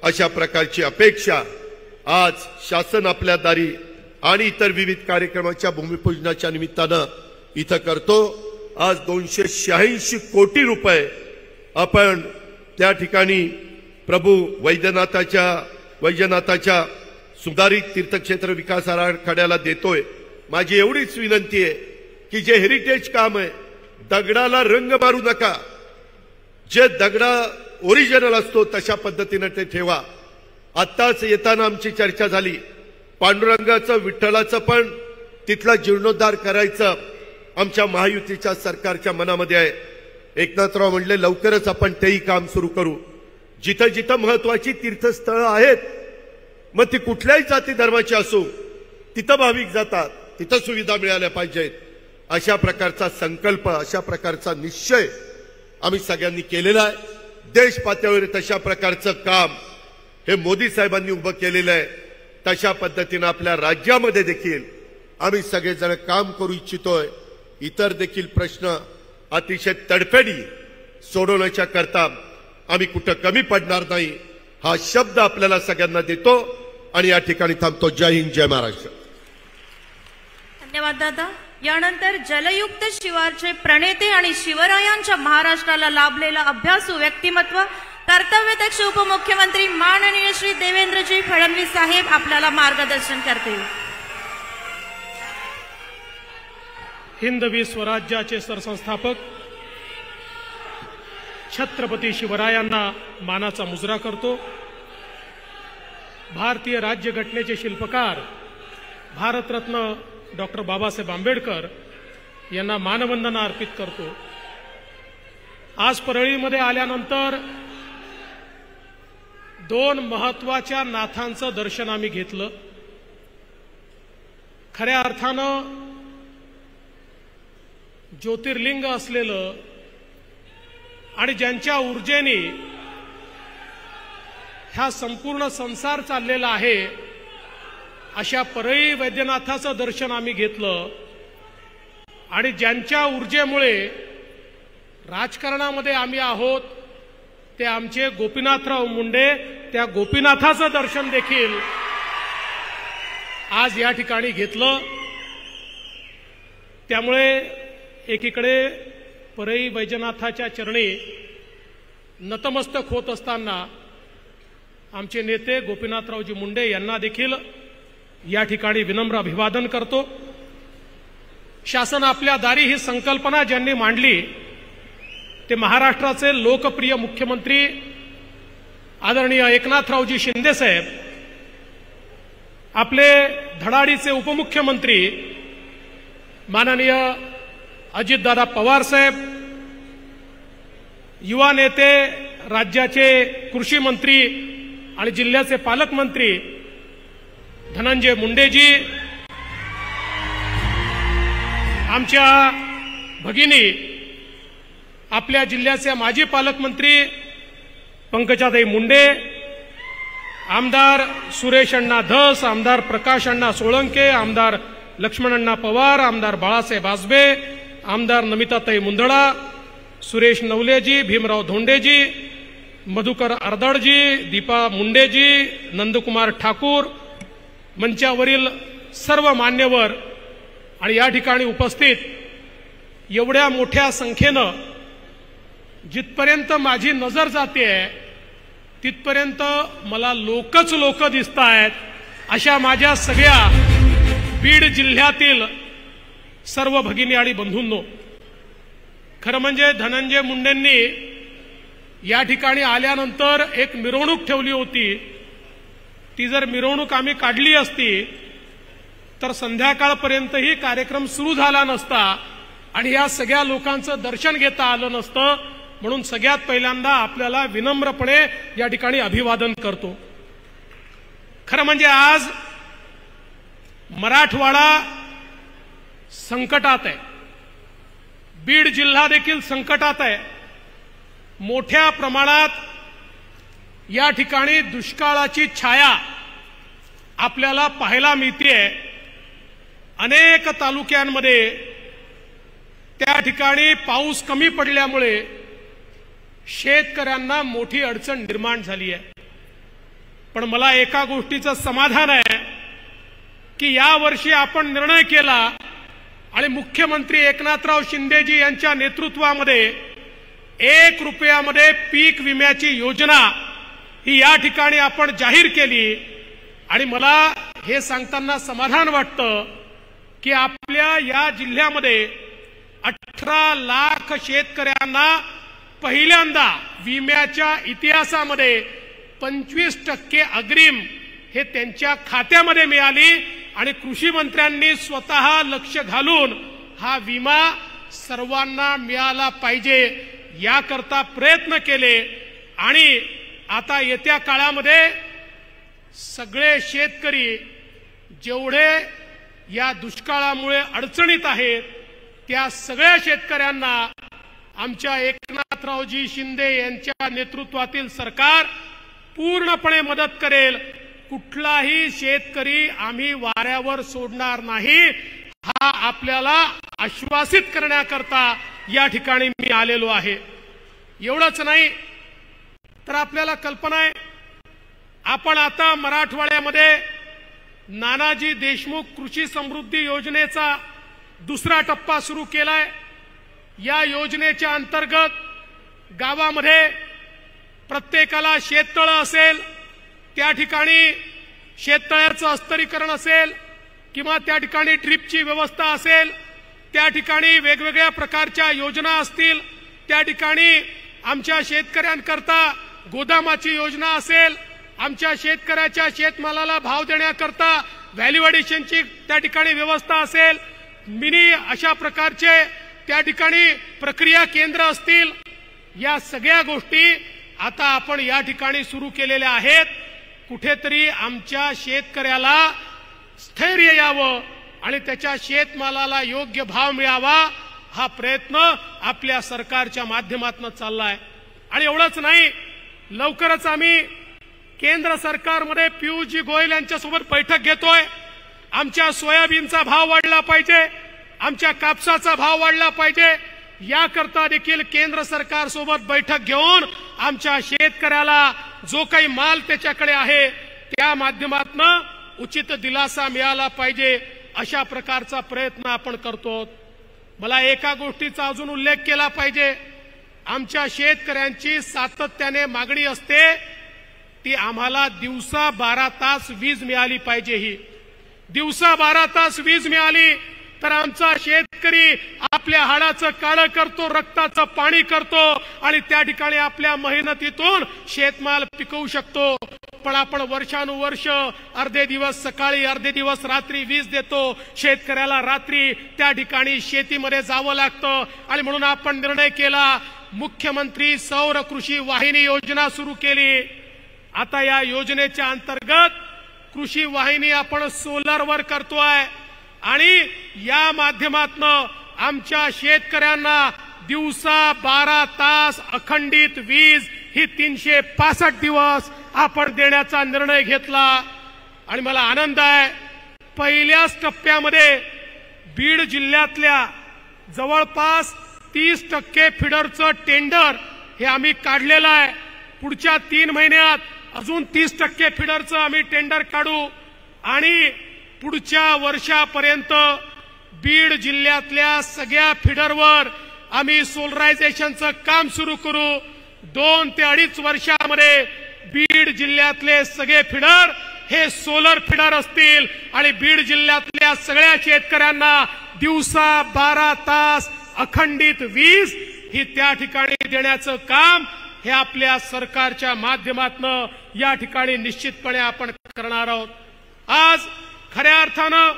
[SPEAKER 6] अशा प्रकारची अपेक्षा आज शासन आपल्या दारी आणि इतर विविध कार्यक्रमाच्या भूमिपूजनाच्या निमित्तानं इथं करतो। आज 286 कोटी रुपये आपण त्या ठिकाणी प्रभू वैद्यनाथाच्या सुधारित तीर्थक्षेत्र विकास आराखड्याला देतोय। माझी एवढीच विनंती आहे की जे हेरिटेज काम आहे दगडाला रंग मारू नका, जे दगडा ओरिजिनल असतो तशा पद्धतीने ते ठेवा। आत्ताच येताना आमची चर्चा झाली, पांडुरंगाचं विठ्ठलाचं पण तिथला जीर्णोद्धार करायचं आमच्या महायुतीच्या सरकारच्या मनामध्ये आहे। एकनाथराव म्हणले लवकरच आपण तेही काम सुरू करू। जिथं जिथं महत्वाची तीर्थस्थळं आहेत, मग ती कुठल्याही जाती धर्माची असो, तिथं भाविक जातात, तिथं सुविधा मिळाल्या पाहिजेत। अशा प्रकारचा संकल्प, अशा प्रकारचा निश्चय आम्ही सगळ्यांनी केलेला आहे। देश पातळीवर तशा प्रकारचं काम हे मोदी साहेबांनी उभं केलेलं आहे। तशा पद्धतीनं आपल्या राज्यामध्ये देखील आम्ही सगळेजण काम करू इच्छितोय। इतर देखील प्रश्न अतिशय तडफेडी सोडवण्याच्या करता आम्ही कुठं कमी पडणार नाही हा शब्द आपल्याला सगळ्यांना देतो आणि या ठिकाणी थांबतो। जय हिंद, जय महाराष्ट्र।
[SPEAKER 1] धन्यवाद दादा। यानंतर जलयुक्त शिवारचे प्रणेते आणि शिवरायांच्या महाराष्ट्राला लाभलेला अभ्यासू व्यक्तिमत्व कर्तव्यदक्ष उपमुख्यमंत्री माननीय श्री देवेंद्रजी फडणवीस साहेब आपल्याला मार्गदर्शन करतील।
[SPEAKER 7] हिंदवी स्वराज्याचे सरसंस्थापक छत्रपती शिवरायांना मानाचा मुजरा करतो। भारतीय राज्यघटनेचे शिल्पकार भारतरत्न डॉक्टर बाबासाहेब आंबेडकर यांना मानवंदना अर्पित करतो। आज परळीमध्ये आल्यानंतर 2 महत्वाच्या नाथांचं दर्शन आम्ही घेतलं। खऱ्या अर्थानं ज्योतिर्लिंग असलेलं आणि ज्यांच्या ऊर्जेने हा संपूर्ण संसार चाललेला आहे अशा परळी वैद्यनाथाचं दर्शन आम्ही घेतलं आणि ज्यांच्या ऊर्जेमुळे राजकारणामध्ये आम्ही आहोत ते आमचे गोपीनाथराव मुंडे, त्या गोपीनाथाचं दर्शन देखील आज या ठिकाणी घेतलं। त्यामुळे एकीकडे परई वैजनाथाच्या चरणी नतमस्तक होत असताना आमचे नेते गोपीनाथरावजी मुंडे यांना देखील या ठिकाणी विनम्र अभिवादन करतो। शासन आपल्या दारी ही संकल्पना ज्यांनी मांडली ते महाराष्ट्राचे लोकप्रिय मुख्यमंत्री आदरणीय एकनाथरावजी शिंदे साहेब, आपले धडाडीचे उपमुख्यमंत्री माननीय अजितदादा पवार साहेब, युवा नेते राज्याचे कृषी मंत्री आणि जिल्ह्याचे पालकमंत्री धनंजय मुंडेजी, आमच्या भगिनी आपल्या जिल्ह्याचे माजी पालकमंत्री पंकजाताई मुंडे, आमदार सुरेश अण्णा धस, आमदार प्रकाश अण्णा सोळंके, आमदार लक्ष्मण अण्णा पवार, आमदार बाळासाहेब आसबे, आमदार नमिताताई मुंदडा, सुरेश नवलेजी, भीमराव धोंडेजी, मधुकर अर्दडजी, दीपा मुंडेजी, नंदकुमार ठाकूर, मंचावरील सर्व मान्यवर आणि या ठिकाणी उपस्थित एवढ्या मोठ्या संख्येनं जिथपर्यंत माझी नजर जाते तिथपर्यंत मला लोकच लोक दिसत आहेत। अशा माझ्या सगळ्या बीड जिल्ह्यातील सर्व भगिनी आणि बंधूंनो, खरं म्हणजे धनंजय मुंडेंनी या ठिकाणी आल्यानंतर एक मिरवणूक ठेवली होती। ती जर मिरवणूक आम्ही काढली असती तर संध्याकाळपर्यंतही कार्यक्रम सुरू झाला नसता आणि या सगळ्या लोकांचं दर्शन घेता आलं नसतं। म्हणून सगळ्यात पहिल्यांदा आपल्याला विनम्रपणे या ठिकाणी अभिवादन करतो। खरं म्हणजे आज मराठवाडा संकटात आहे, बीड जिल्हा देखील संकटात आहे। मोठ्या प्रमाणात या ठिकाणी दुष्काळाची छाया आपल्याला पाहायला मिळते। अनेक तालुक्यांमध्ये त्या ठिकाणी पाऊस कमी पडल्यामुळे शेतकऱ्यांना मोठी अडचण निर्माण झाली आहे। पण मला एका गोष्टीचं समाधान आहे की यावर्षी आपण निर्णय केला आणि मुख्यमंत्री एकनाथराव शिंदेजी यांच्या नेतृत्वामध्ये 1 रुपयामध्ये पीक विम्याची योजना ही या ठिकाणी आपण जाहीर केली। आणि मला हे सांगताना समाधान वाटतं की आपल्या या जिल्ह्यामध्ये 18 लाख शेतकऱ्यांना पहिल्यांदा विम्याच्या इतिहासामध्ये 25% अग्रिम हे त्यांच्या खात्यामध्ये मिळाली आणि कृषी मंत्र्यांनी स्वतः लक्ष घालून हा विमा सर्वांना मिळाला पाहिजे याकरता प्रयत्न केले। आणि आता येत्या काळामध्ये सगळे शेतकरी जेवढे या दुष्काळामुळे अडचणीत आहेत त्या सगळ्या शेतकऱ्यांना आमच्या एकनाथरावजी शिंदे यांच्या नेतृत्वातील सरकार पूर्णपणे मदत करेल। कुठलाही शेतकरी आम्ही वाऱ्यावर सोडणार नाही, हा आपल्याला आश्वासित करण्याकरता या ठिकाणी मी आलेलो आहे। एवढंच नाही तर आपल्याला कल्पना आहे, आपण आता मराठवाड्यामध्ये नानाजी देशमुख कृषी समृद्धी योजनेचा दुसरा टप्पा सुरू केलाय। या योजनेच्या अंतर्गत गावामध्ये प्रत्येकाला शेततळं असेल, त्या ठिकाणी शेततळ्याचं अस्तरीकरण असेल किंवा त्या ठिकाणी ड्रिपची व्यवस्था असेल, त्या ठिकाणी वेगवेगळ्या प्रकारच्या योजना असतील, त्या ठिकाणी आमच्या शेतकऱ्यांकरता गोदामाची योजना असेल, आमच्या शेतकऱ्याच्या शेतमालाला भाव देण्याकरता व्हॅल्यू ॲडिशनची त्या ठिकाणी व्यवस्था असेल, मिनी अशा प्रकारचे त्या ठिकाणी प्रक्रिया केंद्र असतील। या सगळ्या गोष्टी आता आपण या ठिकाणी सुरू केलेल्या आहेत। कुठेतरी आमच्या शेतकऱ्याला स्थैर्य यावं आणि त्याच्या शेतमालाला योग्य भाव मिळावा हा प्रयत्न आपल्या सरकारच्या माध्यमातून चाललाय। आणि एवढंच नाही, लवकरच आम्ही केंद्र सरकारमध्ये पियुषजी गोयल यांच्यासोबत बैठक घेतोय। आमच्या सोयाबीनचा भाव वाढला पाहिजे, आमच्या कापसाचा भाव वाढला पाहिजे, याकरता देखील केंद्र सरकार सोबत बैठक घेऊन आमच्या शेतकऱ्याला जो काही माल त्याच्याकडे आहे त्या माध्यमातून उचित दिलासा मिळाला पाहिजे अशा प्रकारचा प्रयत्न आपण करतो। मला एका गोष्टीचा अजून उल्लेख केला पाहिजे, आमच्या शेतकऱ्यांची सातत्याने मागणी असते ती आम्हाला दिवसा 12 तास वीज मिळाली पाहिजे। ही दिवसा 12 तास वीज मिळाली तर आमचा शेतकरी आपल्या हाडाचं काळं करतो, रक्ताचं पाणी करतो आणि त्या ठिकाणी आपल्या मेहनतीतून शेतमाल पिकवू शकतो। पण आपण वर्षानुवर्ष अर्धे दिवस सकाळी अर्धे दिवस रात्री वीज देतो, शेतकऱ्याला रात्री त्या ठिकाणी शेतीमध्ये जावं लागतं आणि म्हणून आपण निर्णय केला, मुख्यमंत्री सौर कृषी वाहिनी योजना सुरू केली। आता या योजनेच्या अंतर्गत कृषी वाहिनी आपण सोलरवर करतोय आणि या माध्यमातून आमच्या शेतकऱ्यांना दिवसा 12 तास अखंडित वीज ही 365 दिवस आपण देण्याचा निर्णय घेतला। आणि मला आनंद आहे, पहिल्याच टप्प्यामध्ये बीड जिल्ह्यातल्या जवळपास 30% फिडरचं टेंडर हे आम्ही काढलेलं आहे। पुढच्या 3 महिन्यात अजून 30% फिडरचं आम्ही टेंडर काढू आणि पुढच्या वर्षापर्यंत बीड जिल्ह्यातल्या सगळ्या फिडरवर आम्ही सोलरायझेशनचं काम सुरू करू। 2 ते 2.5 वर्षामध्ये बीड जिल्ह्यातले सगळे फिडर हे सोलर फिडर असतील आणि बीड जिल्ह्यातल्या सगळ्या शेतकऱ्यांना दिवसा 12 तास अखंडित वीज ही त्या ठिकाणी देण्याचं काम हे आपल्या सरकारच्या माध्यमातून या ठिकाणी निश्चितपणे आपण करणार आहोत। आज खऱ्या अर्थानं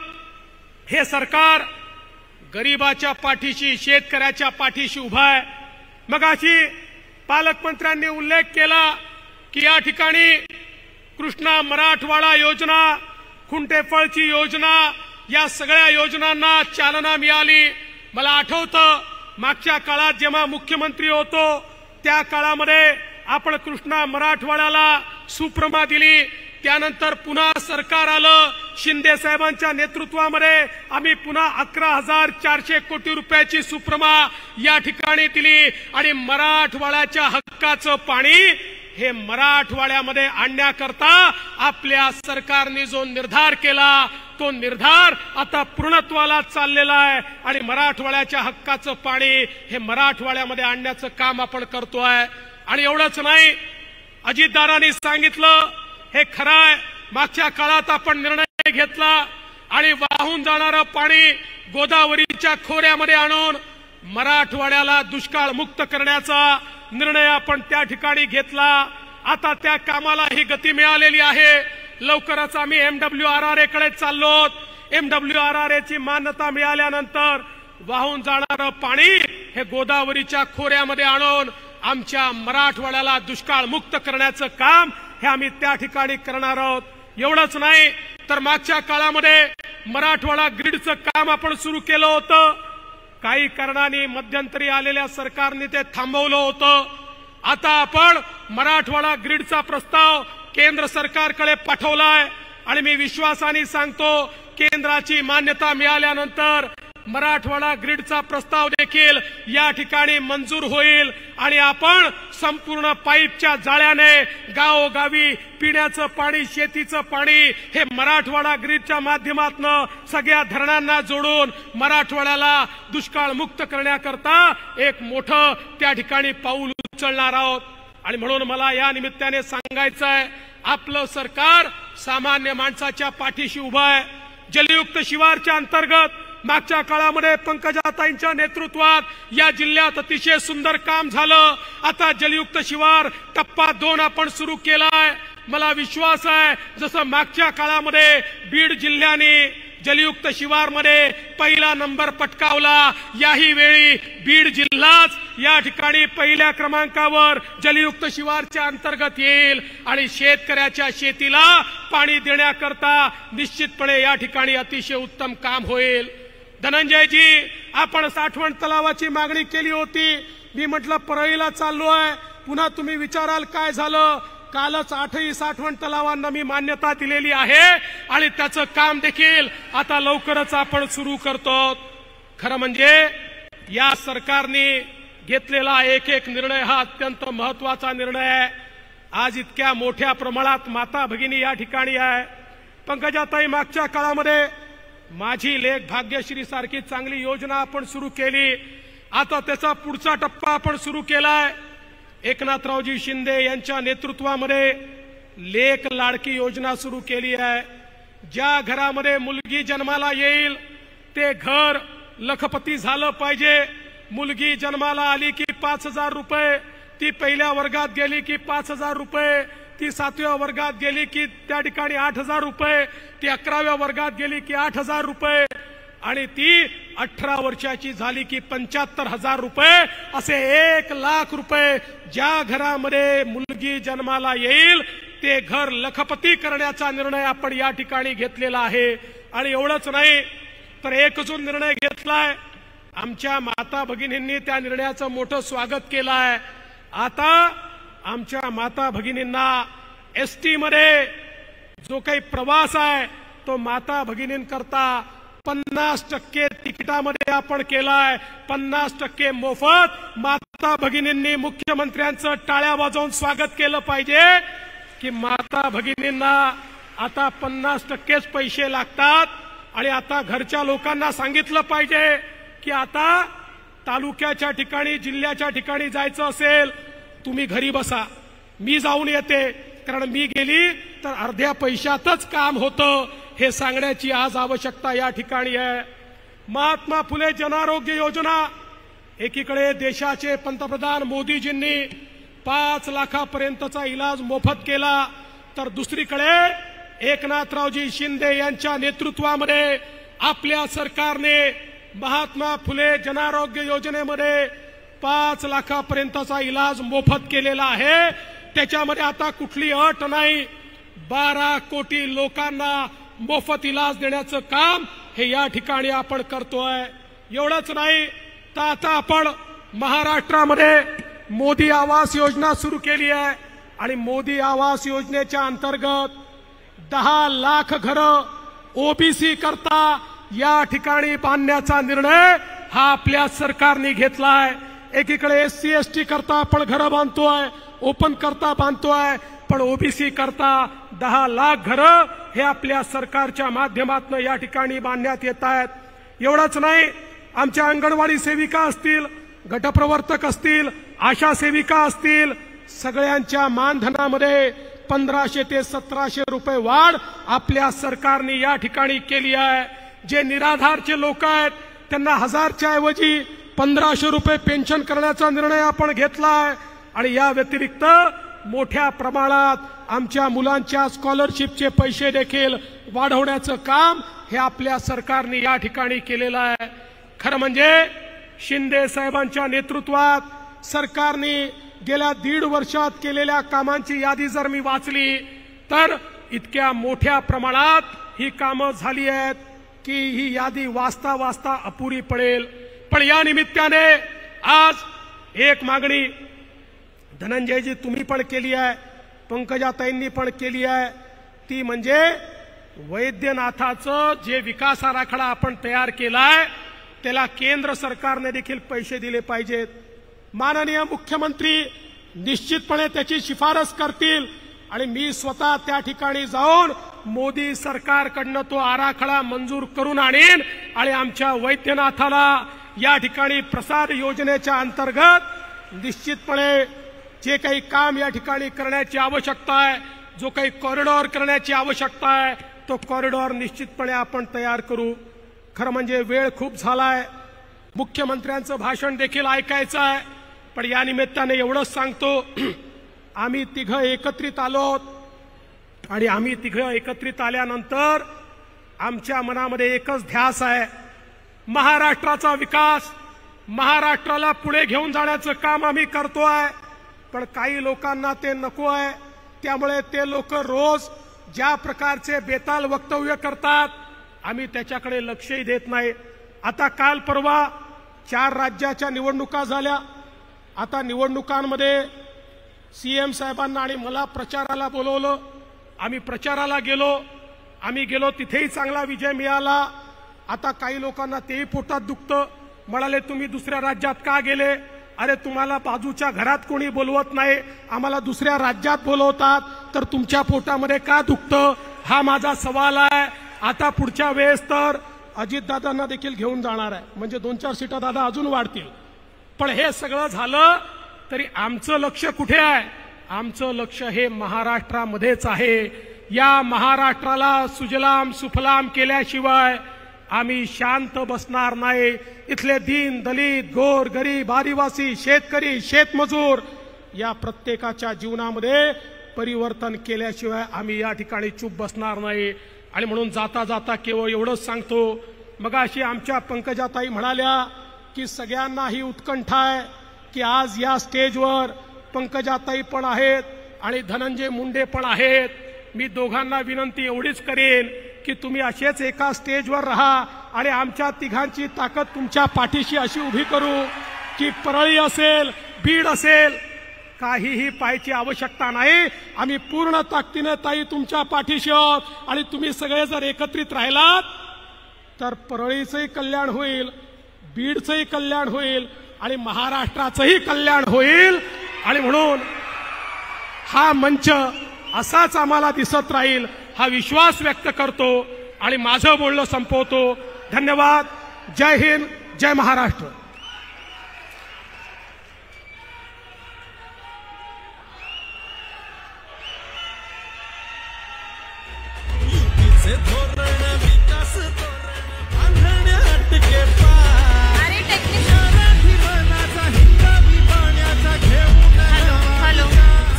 [SPEAKER 7] हे सरकार गरीबाच्या पाठीशी, शेतकऱ्याच्या पाठीशी उभा आहे। मगाशी पालकमंत्र्यांनी उल्लेख केला की या ठिकाणी कृष्णा मराठवाडा योजना, खुंटेफळची योजना, या सगळ्या योजनांना चालना मिळाली। मला आठवतं मागच्या काळात जेव्हा मुख्यमंत्री होतो त्या काळामध्ये आपण कृष्णा मराठवाड्याला सुप्रमा दिली, त्यानंतर पुन्हा सरकार आलं, शिंदे साहेबांच्या नेतृत्वामध्ये आम्ही पुन्हा 11,400 कोटी रुपयाची सुप्रमा या ठिकाणी दिली आणि मराठवाड्याच्या हक्काचं पाणी हे मराठवाड्यामध्ये आणण्याकरता आपल्या सरकारने जो निर्धार केला तो निर्धार आता पूर्णत्वाला चाललेला आहे आणि मराठवाड्याच्या हक्काचं पाणी हे मराठवाड्यामध्ये आणण्याचं काम आपण करतोय। आणि एवढंच नाही, अजितदारांनी सांगितलं हे खरं आहे, मागच्या काळात आपण निर्णय घेतला आणि वाहून जाणारं पाणी गोदावरीच्या खोऱ्यामध्ये आणून मराठवाड्याला दुष्काळ मुक्त करण्याचा निर्णय आपण त्या ठिकाणी घेतला। आता त्या कामाला ही गती मिळालेली आहे। लवकरच आम्ही MWRRA कडे चाललो। MWRRA ची मान्यता मिळाल्यानंतर वाहून जाणारं पाणी हे गोदावरीच्या खोऱ्यामध्ये आणून आमच्या मराठवाड्याला दुष्काळ मुक्त करण्याचं काम हे आम्ही त्या ठिकाणी करणार आहोत। एवढंच नाही तर मागच्या काळामध्ये मराठवाडा ग्रीडचं काम आपण सुरू केलं होतं, काही कारणाने मध्यंतरी आलेल्या सरकारने ते थांबवलं होतं। आता आपण मराठवाडा ग्रीडचा प्रस्ताव केंद्र सरकारकडे पाठवलाय आणि मी विश्वासाने सांगतो केंद्राची मान्यता मिळाल्यानंतर मराठवाडा ग्रीडचा प्रस्ताव देखील या ठिकाणी मंजूर होईल आणि आपण संपूर्ण पाईपच्या जाळ्याने गावोगावी पिण्याचं पाणी, शेतीचं पाणी हे मराठवाडा ग्रीडच्या माध्यमातून सगळ्या धरणांना जोडून मराठवाड्याला दुष्काळ मुक्त करण्याकरता एक मोठं त्या ठिकाणी पाऊल उचलणार आहोत। आणि म्हणून मला या निमित्ताने सांगायचं आहे, आपलं सरकार सामान्य माणसाच्या पाठीशी उभं आहे। जलयुक्त शिवारच्या अंतर्गत मागच्या काळामध्ये पंकजाताईंच्या नेतृत्वात या जिल्ह्यात अतिशय सुंदर काम झालं। आता जलयुक्त शिवार टप्पा 2 आपण सुरू केलाय। मला विश्वास आहे जसं मागच्या काळामध्ये बीड जिल्ह्याने जलयुक्त शिवारमध्ये पहिला नंबर पटकावला, याही वेळी बीड जिल्हाच या ठिकाणी पहिल्या क्रमांकावर जलयुक्त शिवारच्या अंतर्गत येईल आणि शेतकऱ्याच्या शेतीला पाणी देण्याकरता निश्चितपणे या ठिकाणी अतिशय उत्तम काम होईल। धनंजयजी, आपण साठवण तलावाची मागणी केली होती, मी म्हटलं परळीला चाललोय, पुन्हा तुम्ही विचाराल काय झालं। कालच 8ही साठवण तलावांना मी मान्यता दिलेली आहे आणि त्याचं काम देखील आता लवकरच आपण सुरू करतो। खरं म्हणजे या सरकारने घेतलेला एक एक निर्णय हा अत्यंत महत्वाचा निर्णय आहे. आज इतक्या मोठ्या प्रमाणात माता भगिनी या ठिकाणी आहे. पंकजाताई, मागच्या काळामध्ये माझी लेक भाग्यश्री सारखी चांगली योजना आपण सुरू केली. आता त्याचा पुढचा टप्पा आपण सुरू केलाय. एकनाथरावजी शिंदे यांच्या नेतृत्वामध्ये लेक लाडकी योजना सुरू केली आहे. ज्या घरामध्ये मुलगी जन्माला येईल ते घर लखपती झालं पाहिजे. मुलगी जन्माला आली की 5,000 रुपये, ती पहिल्या वर्गात गेली की 5,000 रुपये, ती 7व्या वर्गात गेली की त्या ठिकाणी 8,000 रुपये, ती 11व्या वर्गात गेली की 8,000 रुपये आणि ती 18 वर्षाची झाली की 75,000 रुपये, असे 1,00,000 रुपये ज्या घरामध्ये मुलगी जन्माला येईल ते घर लखपती करण्याचा निर्णय आपण या ठिकाणी घेतलेला आहे. आणि एवढंच नाही तर एक अजून निर्णय घेतलाय. आमच्या माता भगिनींनी त्या निर्णयाचं मोठं स्वागत केलं आहे. आता आमच्या माता भगिनींना एसटी मध्ये जो काही प्रवास आहे तो माता भगिनींकरता 50% तिकिटामध्ये आपण केलाय. 50% मोफत. माता भगिनींनी मुख्यमंत्र्यांचं टाळ्या वाजवून स्वागत केलं पाहिजे की माता भगिनींना आता 50%च पैसे लागतात. आणि आता घरच्या लोकांना सांगितलं पाहिजे की आता तालुक्याच्या ठिकाणी जिल्ह्याच्या ठिकाणी जायचं असेल तुम्ही घरी बसा, मी जाऊन येते, कारण मी गेली तर अर्ध्या पैशातच काम होतं, हे सांगण्याची आज आवश्यकता या ठिकाणी आहे. महात्मा फुले जनआरोग्य योजना, एकीकडे देशाचे पंतप्रधान मोदीजींनी 5 लाखापर्यंतचा इलाज मोफत केला, तर दुसरीकडे एकनाथरावजी शिंदे यांच्या नेतृत्वामध्ये आपल्या सरकारने महात्मा फुले जनआरोग्य योजनेमध्ये 5 लाखापर्यंतचा इलाज मोफत केलेला आहे. त्याच्यामध्ये आता कुठली अट नाही. 12 कोटी लोकांना मोफत इलाज देण्याचं काम हे या ठिकाणी आपण करतोय. एवढंच नाही तर आता आपण महाराष्ट्रामध्ये मोदी आवास योजना सुरू केली आहे आणि मोदी आवास योजनेच्या अंतर्गत 10 लाख घरं ओबीसी करता या ठिकाणी बांधण्याचा निर्णय हा आपल्या सरकारने घेतलाय. एकीकडे एससी एसटी करता आपण घरं बांधतोय, ओपन करता बांधतोय, पण ओबीसी करता 10 लाख घरं हे आपल्या सरकारच्या माध्यमातून या ठिकाणी बांधण्यात येत आहेत. एवढंच नाही, आमच्या अंगणवाडी सेविका असतील, गटप्रवर्तक असतील, आशा सेविका असतील, सगळ्यांच्या मानधनामध्ये 1,500 ते 1,700 रुपये वाढ आपल्या सरकारने या ठिकाणी केली आहे. जे निराधारचे लोक आहेत त्यांना 1000च्या ऐवजी 1,500 रुपये पेन्शन करण्याचा निर्णय आपण घेतला आहे. आणि या व्यतिरिक्त मोठ्या प्रमाणात आमच्या मुलांच्या स्कॉलरशिपचे पैसे देखील वाढवण्याचं काम हे आपल्या सरकारने या ठिकाणी केलेलं आहे. खरं म्हणजे शिंदे साहेबांच्या नेतृत्वात सरकारने गेल्या 1.5 वर्षात केलेल्या कामांची यादी जर मी वाचली तर इतक्या मोठ्या प्रमाणात ही कामं झाली आहेत की ही यादी वाचता वाचता अपुरी पडेल. पण या निमित्ताने आज एक मागणी धनंजयजी तुम्ही पण केली आहे, पंकजाताईंनी पण केली आहे, ती म्हणजे वैद्यनाथाचं जे विकास आराखडा आपण तयार केलाय त्याला केंद्र सरकारने देखील पैसे दिले पाहिजेत. माननीय मुख्यमंत्री निश्चितपणे त्याची शिफारस करतील आणि मी स्वतः त्या ठिकाणी जाऊन मोदी सरकारकडनं तो आराखडा मंजूर करून आणीन आणि आमच्या वैद्यनाथाला या ठिकाणी प्रसाद योजनेच्या अंतर्गत निश्चितपणे जे काही काम या ठिकाणी करण्याची आवश्यकता आहे, जो काही कॉरिडॉर करण्याची आवश्यकता आहे, तो कॉरिडॉर निश्चितपणे आपण तयार करू. खरं म्हणजे वेळ खूप झालाय, मुख्यमंत्र्यांचं भाषण देखील ऐकायचं आहे, पण या निमित्ताने एवढंच सांगतो, आम्ही तिघं एकत्रित आलोत आणि आम्ही तिघं एकत्रित आल्यानंतर आमच्या मनामध्ये एकच ध्यास आहे, महाराष्ट्राचा विकास, महाराष्ट्राला पुढे घेऊन जाण्याचं काम आम्ही करतोय. पण काही लोकांना ते नको आहे, त्यामुळे ते लोक रोज ज्या प्रकारचे बेताल वक्तव्य करतात आम्ही त्याच्याकडे लक्षही देत नाही. आता काल परवा 4 राज्याच्या निवडणुका झाल्या. आता निवडणुकांमध्ये सीएम साहेबांना आणि मला प्रचाराला बोलवलं. आम्ही प्रचाराला गेलो. आम्ही गेलो तिथेही चांगला विजय मिळाला. आता काही लोकांना तेही पोटात दुखतं. म्हणाले तुम्ही दुसऱ्या राज्यात का गेले? अरे तुम्हाला बाजूच्या घरात कोणी बोलवत नाही, आम्हाला दुसऱ्या राज्यात बोलवतात, तर तुमच्या पोटामध्ये का दुखतं? हा माझा सवाल आहे. आता पुढच्या वेळेस तर अजितदादांना देखील घेऊन जाणार आहे, म्हणजे 2-4 सीटा दादा अजून वाढतील. पण हे सगळं झालं तरी आमचं लक्ष कुठे आहे? आमचं लक्ष हे महाराष्ट्रामध्येच आहे. या महाराष्ट्राला सुजलाम सुफलाम केल्याशिवाय आम्ही शांत बसणार नाही. इथले दीन दलित गोर गरीब आदिवासी शेतकरी शेतमजूर या प्रत्येकाच्या जीवनामध्ये परिवर्तन केल्याशिवाय आम्ही या ठिकाणी चूप बसणार नाही. आणि म्हणून जाता जाता केवळ एवढंच सांगतो, मगाशी आमच्या पंकजाताई म्हणाल्या की सगळ्यांना ही उत्कंठा आहे की आज या स्टेजवर पंकजाताई पण आहेत आणि धनंजय मुंडे पण आहेत. मी दोघांना विनंती एवढीच करेन की तुम्ही असेच एका स्टेजवर राहा आणि आमच्या तिघांची ताकद तुमच्या पाठीशी अशी उभी करू की परळी असेल बीड असेल काहीही पाहायची आवश्यकता नाही. आम्ही पूर्ण ताकदीने ताई तुमच्या पाठीशी आहोत आणि तुम्ही सगळे जर एकत्रित राहिलात तर परळीचंही कल्याण होईल, बीडचंही कल्याण होईल आणि महाराष्ट्राचंही कल्याण होईल. आणि म्हणून हा मंच असाच आम्हाला दिसत राहील हा विश्वास व्यक्त करतो आणि माझं बोलणं संपवतो. धन्यवाद. जय हिंद, जय महाराष्ट्र.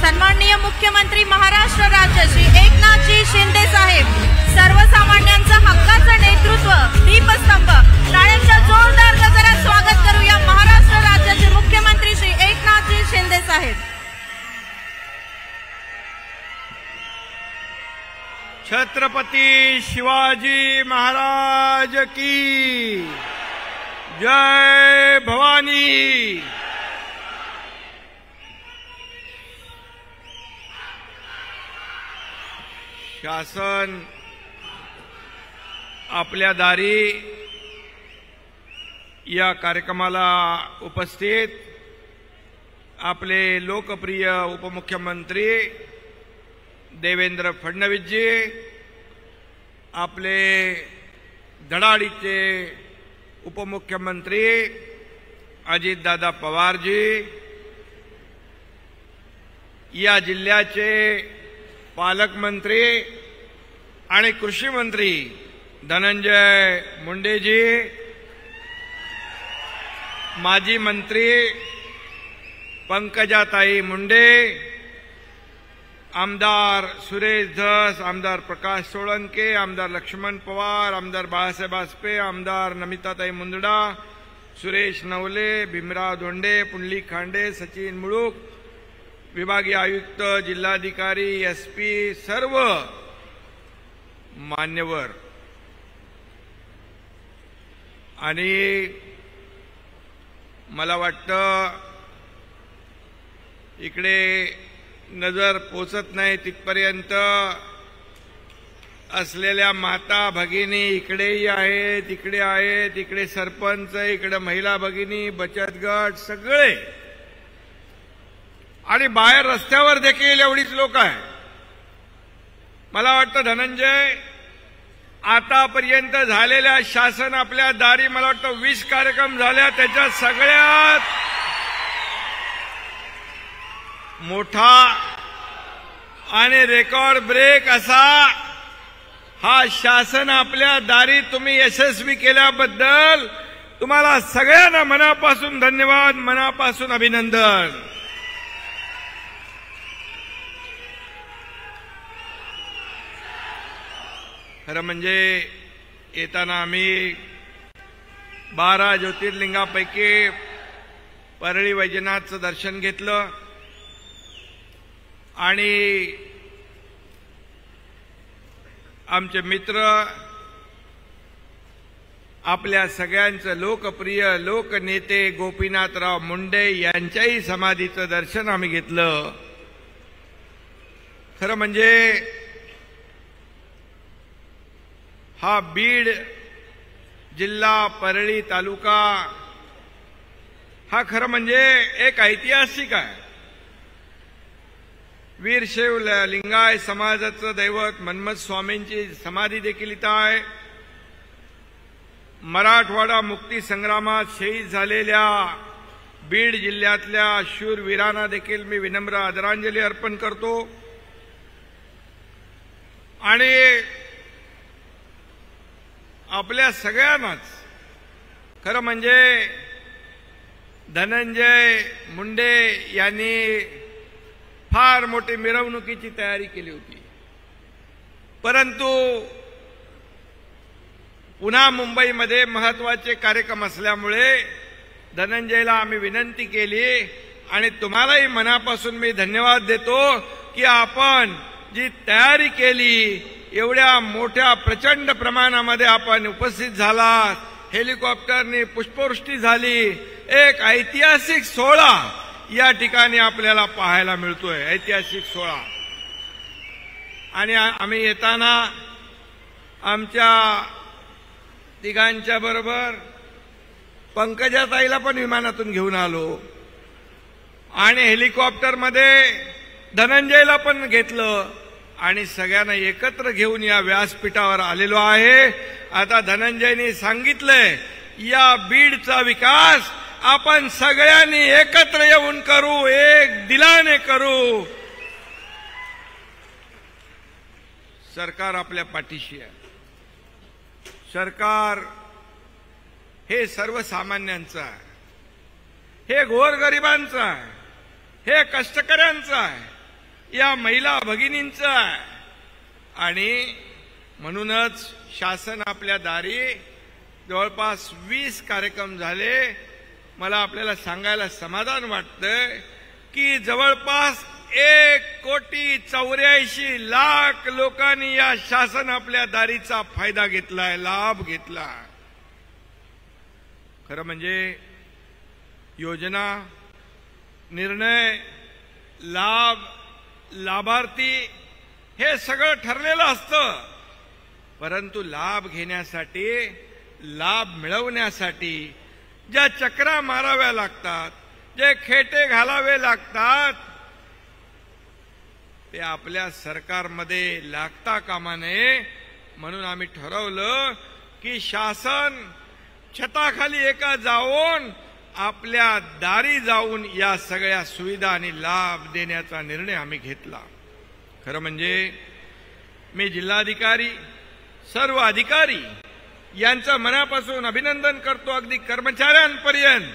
[SPEAKER 1] सन्माननीय मुख्यमंत्री महाराष्ट्र राज्य श्री एकनाथजी शिंदे साहेब, सर्वसामान्यांचं हक्काचं नेतृत्व, दीपस्तंभ, टाळ्यांच्या जोरदार गजरात स्वागत करूया महाराष्ट्र राज्याचे मुख्यमंत्री श्री एकनाथजी शिंदे साहेब.
[SPEAKER 5] छत्रपती शिवाजी महाराज की जय भवानी. शासन आपल्या दारी या कार्यक्रमाला उपस्थित आपले लोकप्रिय उपमुख्यमंत्री देवेंद्र फडणवीसजी, आपले धडाडीचे उपमुख्यमंत्री अजितदादा पवारजी, या जिल्ह्याचे पालकमंत्री आणि कृषी मंत्री धनंजय मुंडेजी, माजी मंत्री पंकजाताई मुंडे, आमदार सुरेश धस, आमदार प्रकाश सोळंके, आमदार लक्ष्मण पवार, आमदार बाळासाहेब आसपे, आमदार नमिताताई मुंदडा, सुरेश नवले, भीमराव धोंडे, पुंडलिक खांडे, सचिन मुळूक, विभागीय आयुक्त, जिल्हाधिकारी, एसपी, सर्व मान्यवर आणि मला वाटतं इकडे नजर पोचत नाही तिथपर्यंत असलेल्या माता भगिनी इकडेही आहेत, इकडे आहेत, इकडे सरपंच, इकडे महिला भगिनी, बचत गट सगळे आणि बाहेर रस्त्यावर देखील एवढीच लोक आहेत. मला वाटतं धनंजय, आतापर्यंत झालेल्या शासन आपल्या दारी मला वाटतं 20 कार्यक्रम झाल्या, त्याच्यात सगळ्यात मोठा आणि रेकॉर्ड ब्रेक असा हा शासन आपल्या दारी तुम्ही यशस्वी केल्याबद्दल तुम्हाला सगळ्यांना मनापासून धन्यवाद, मनापासून अभिनंदन. खरं म्हणजे येताना आम्ही 12 ज्योतिर्लिंगापैकी परळी वैजनाथचं दर्शन घेतलं आणि आमचे मित्र आपल्या सगळ्यांचं लोकप्रिय लोकनेते गोपीनाथराव मुंडे यांच्याही समाधीचं दर्शन आम्ही घेतलं. खरं म्हणजे हा बीड जिल्हा परळी तालुका
[SPEAKER 8] हा खरं म्हणजे एक ऐतिहासिक आहे. वीरशैव लिंगाय समाजाचं दैवत मन्मथ स्वामींची समाधी देखील इथं आहे. मराठवाडा मुक्ती संग्रामात शहीद झालेल्या बीड जिल्ह्यातल्या शूरवीरांना देखील मी विनम्र आदरांजली अर्पण करतो. आणि आपल्या सगळ्यांनाच खरं म्हणजे धनंजय मुंडे यांनी फार मोठी मिरवणुकीची तयारी केली होती, परंतु पुन्हा मुंबईमध्ये महत्वाचे कार्यक्रम असल्यामुळे धनंजयला आम्ही विनंती केली आणि तुम्हालाही मनापासून मी धन्यवाद देतो की आपण जी तयारी केली, एवढ्या मोठ्या प्रचंड प्रमाणामध्ये आपण उपस्थित झालात, हेलिकॉप्टरने पुष्पवृष्टी झाली, एक ऐतिहासिक सोहळा या ठिकाणी आपल्याला पाहायला मिळतोय, ऐतिहासिक सोहळा. आणि आम्ही येताना आमच्या तिघांच्या बरोबर पंकजाताईला पण विमानातून घेऊन आलो आणि हेलिकॉप्टरमध्ये धनंजयला पण घेतलं आणि सगळ्यांना एकत्र घेऊन या व्यासपीठावर आलेलो आहे. आता धनंजयनी सांगितलंय या बीडचा विकास आपण सगळ्यांनी एकत्र येऊन करू, एक दिलाने करू. सरकार आपल्या पाठीशी आहे. सरकार हे सर्वसामान्यांचं आहे, हे गोरगरिबांचं आहे, हे कष्टकऱ्यांचं आहे, या महिला भगिनींचं आहे. आणि म्हणूनच शासन आपल्या दारी जवळपास 20 कार्यक्रम झाले. मला आपल्याला सांगायला समाधान वाटतंय की जवळपास 1,84,00,000 लोकांनी या शासन आपल्या दारीचा फायदा घेतलाय, लाभ घेतलाय. खरं म्हणजे योजना, निर्णय, लाभ, लाभार्थी हे सगळं ठरलेलं असतं, परंतु लाभ घेण्यासाठी, लाभ मिळवण्यासाठी ज्या चक्रा माराव्या लागतात, जे खेटे घालावे लागतात, ते आपल्या सरकारमध्ये लागता कामा नये. म्हणून आम्ही ठरवलं की शासन छताखाली एका जाऊन आपल्या दारी जाऊन या सगळ्या सुविधा आणि लाभ देण्याचा निर्णय आम्ही घेतला. खरं म्हणजे मी जिल्हाधिकारी, सर्व अधिकारी यांचं मनापासून अभिनंदन करतो, अगदी कर्मचाऱ्यांपर्यंत,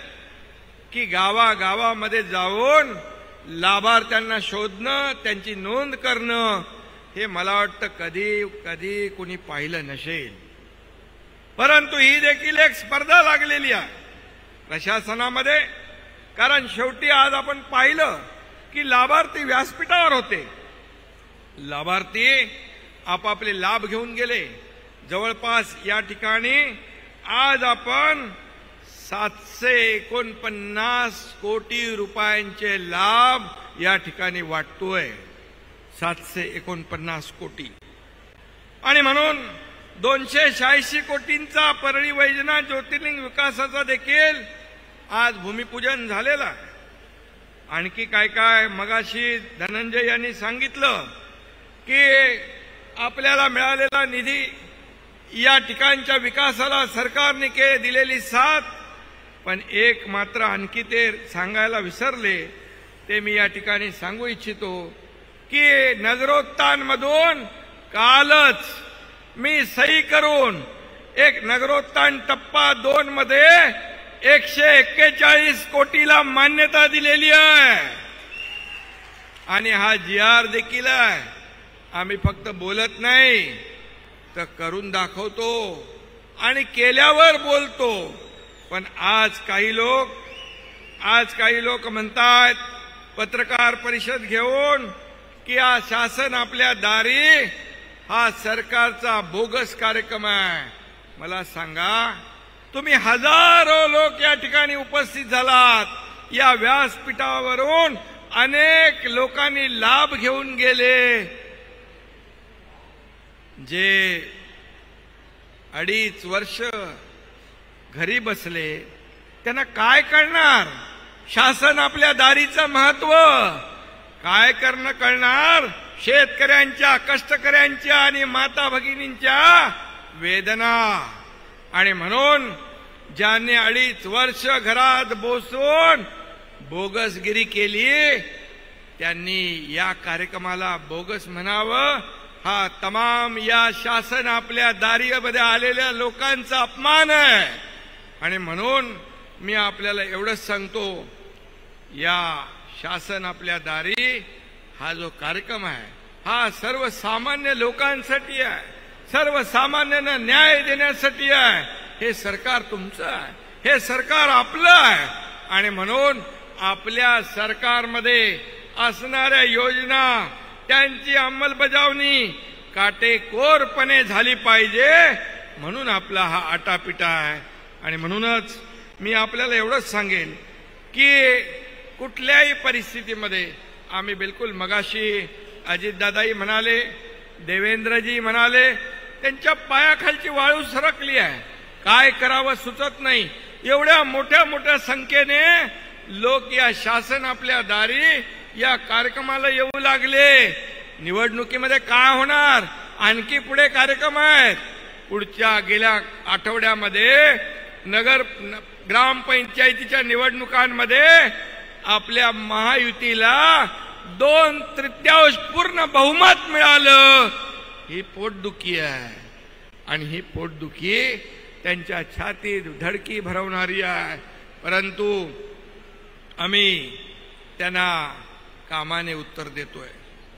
[SPEAKER 8] की गावागावामध्ये जाऊन लाभार्थ्यांना शोधणं, त्यांची नोंद करणं, हे मला वाटतं कधी कुणी पाहिलं नसेल. परंतु ही देखील एक स्पर्धा लागलेली आहे प्रशासनामध्ये. कारण शेवटी आज आपण पाहिलं की लाभार्थी व्यासपीठावर होते, लाभार्थी आपापले लाभ घेऊन गेले. जवळपास या ठिकाणी आज आपण 749 कोटी रुपयांचे लाभ या ठिकाणी वाटतोय, 749 कोटी. आणि म्हणून 286 कोटींचा परळी वैजनाथ ज्योतिर्लिंग विकासाचा देखील आज भूमिपूजन झालेलं आहे. आणखी काय काय मगाशी धनंजय यांनी सांगितलं की आपल्याला मिळालेला निधी, या ठिकाणच्या विकासाला सरकारने दिलेली साथ. पण एक मात्र आणखी ते सांगायला विसरले, ते मी या ठिकाणी सांगू इच्छितो की नगरोत्थानमधून कालच मी सही करून एक नगरोत्थान टप्पा 2 मध्ये 141 कोटीला मान्यता दिलेली आहे. आणि हा GR देखील आहे. आम्ही फक्त बोलत नाही तर करून दाखवतो आणि केल्यावर बोलतो. पण आज काही लोक म्हणतात पत्रकार परिषद घेऊन की हा शासन आपल्या दारी हा सरकारचा बोगस कार्यक्रम आहे. मला सांगा, तुम्ही हजारो लोक या ठिकाणी उपस्थित झालात, या व्यासपीठावरून अनेक लोकांनी लाभ घेऊन गेले. जे 2.5 वर्ष घरी बसले त्यांना काय कळणार? शासन आपल्या दारीचं महत्व काय कळणार, शेतकऱ्यांच्या, कष्टकऱ्यांच्या आणि माता भगिनींच्या वेदना. आणि म्हणून ज्यांनी 2.5 वर्ष घरात बसून बोगसगिरी केली त्यांनी या कार्यक्रमाला बोगस म्हणावं, हा तमाम या शासन आपल्या दारीमध्ये आलेल्या लोकांचा अपमान आहे. आणि म्हणून मी आपल्याला एवढंच सांगतो, या शासन आपल्या दारी हा जो कार्यक्रम आहे हा सर्वसामान्य लोकांसाठी आहे, सर्वसामान्यांना न्याय देण्यासाठी आहे. हे सरकार तुमचं आहे, हे सरकार आपलं आहे. आणि म्हणून आपल्या सरकारमध्ये असणाऱ्या योजना त्यांची अंमलबजावणी काटेकोरपणे झाली पाहिजे, म्हणून आपला हा आटापिटा आहे. आणि म्हणूनच मी आपल्याला एवढंच सांगेन की कुठल्याही परिस्थितीमध्ये आम्ही बिलकुल, मगाशी अजितदादाही म्हणाले, देवेंद्रजी म्हणाले, त्यांच्या पायाखालची वाळू सरकली आहे, काय करावं सुचत नाही. एवढ्या मोठ्या मोठ्या संख्येने लोक या शासन आपल्या दारी या कार्यक्रमाला येऊ लागले. निवडणुकीमध्ये काय होणार, आणखी पुढे कार्यक्रम आहेत. पुढच्या गेल्या आठवड्यामध्ये ग्रामपंचायतीच्या निवडणुकांमध्ये आपल्या महायुतीला 2/3 पूर्ण बहुमत मिळालं. ही पोटदुखी आहे आणि ही पोटदुखी त्यांच्या छातीत धडकी भरवणारी आहे. परंतु आम्ही त्यांना कामाने उत्तर देतोय.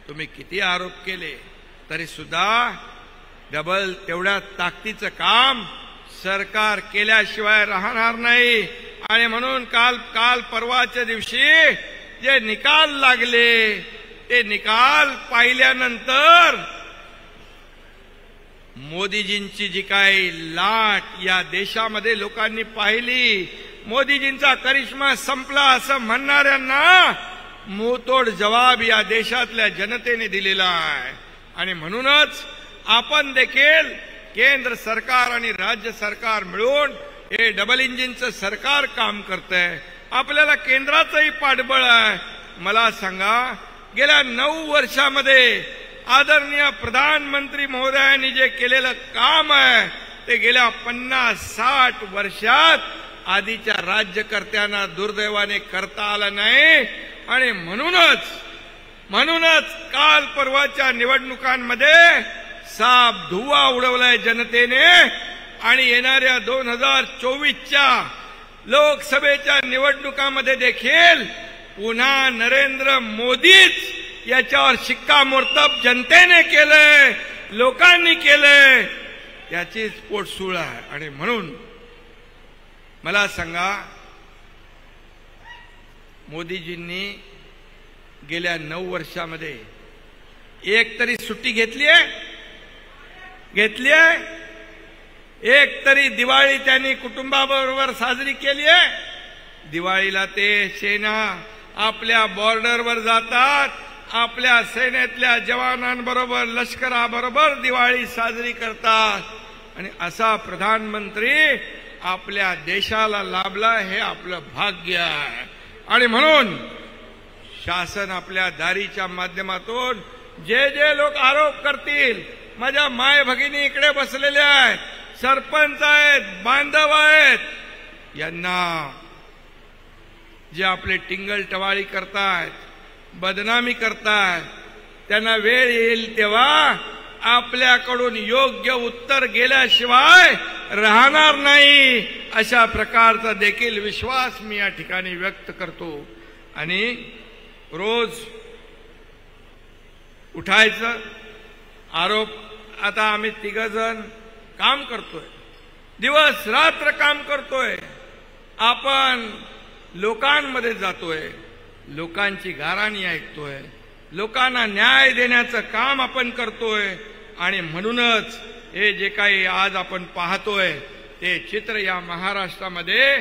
[SPEAKER 8] तुम्ही किती आरोप केले तरी सुद्धा डबल तेवढ्या ताकदीचं काम सरकार केल्याशिवाय राहणार नाही. आणि म्हणून काल परवाच्या दिवशी जे निकाल लागले ते निकाल पाहिल्यानंतर मोदीजींची जी काही लाट या देशामध्ये लोकांनी पाहिली, मोदीजींचा करिश्मा संपला असं म्हणणाऱ्यांना मुंहतोड जवाब या देशातल्या जनतेने दिलेला आहे. आणि म्हणूनच आपण देखील केंद्र सरकार आणि राज्य सरकार मिळून हे डबल इंजिनचं सरकार काम करतंय. आपल्याला केंद्राचंही पाठबळ आहे. मला सांगा, गेल्या 9 वर्षामध्ये आदरणीय प्रधानमंत्री महोदयांनी जे केलेलं काम आहे ते गेल्या 50-60 वर्षात आधीच्या राज्यकर्त्यांना दुर्दैवाने करता आलं नाही. आणि म्हणूनच काल परवाच्या निवडणुकांमध्ये साप धुव्वा उडवलाय जनतेने. आणि येणाऱ्या 2024च्या लोकसभेच्या निवडणुकांमध्ये देखील पुन्हा नरेंद्र मोदीच याच्यावर शिक्कामोर्तब जनतेने केलंय, लोकांनी केलंय, याचीच पोटसूळ आहे. आणि म्हणून मला सांगा, मोदीजींनी गेल्या 9 वर्षामध्ये एक तरी सुट्टी घेतलीये? एक तरी दिवाळी त्यांनी कुटुंबाबरोबर साजरी केली आहे? दिवाळीला ते सेना आपल्या बॉर्डरवर जातात, आपल्या सेनेतल्या जवानांबरोबर, लष्कराबरोबर दिवाळी साजरी करतात. आणि असा प्रधानमंत्री आपल्या देशाला लाभला, हे आपलं भाग्य आहे. आणि म्हणून शासन आपल्या दारीच्या माध्यमातून जे जे लोक आरोप करतील, माझ्या माय भगिनी इकडे बसलेल्या आहेत, सरपंच आहेत, बांधव आहेत, यांना जे आपले टिंगल टवाळी करतायत, बदनामी करतायत, त्यांना वेळ येईल तेव्हा आपल्याकडून योग्य उत्तर गेल्याशिवाय राहणार नाही, अशा प्रकारचा देखील विश्वास मी या ठिकाणी व्यक्त करतो. आणि रोज उठायचं, आरोप, आता आम्ही 3 जण काम करतोय, दिवस रात्र काम करतोय, आपण लोकांमध्ये जातोय, लोकांची गाराणी ऐकतोय, लोकांना न्याय देण्याचं काम आपण करतोय. आणि म्हणूनच हे जे काही आज आपण पाहतोय ते चित्र या महाराष्ट्रामध्ये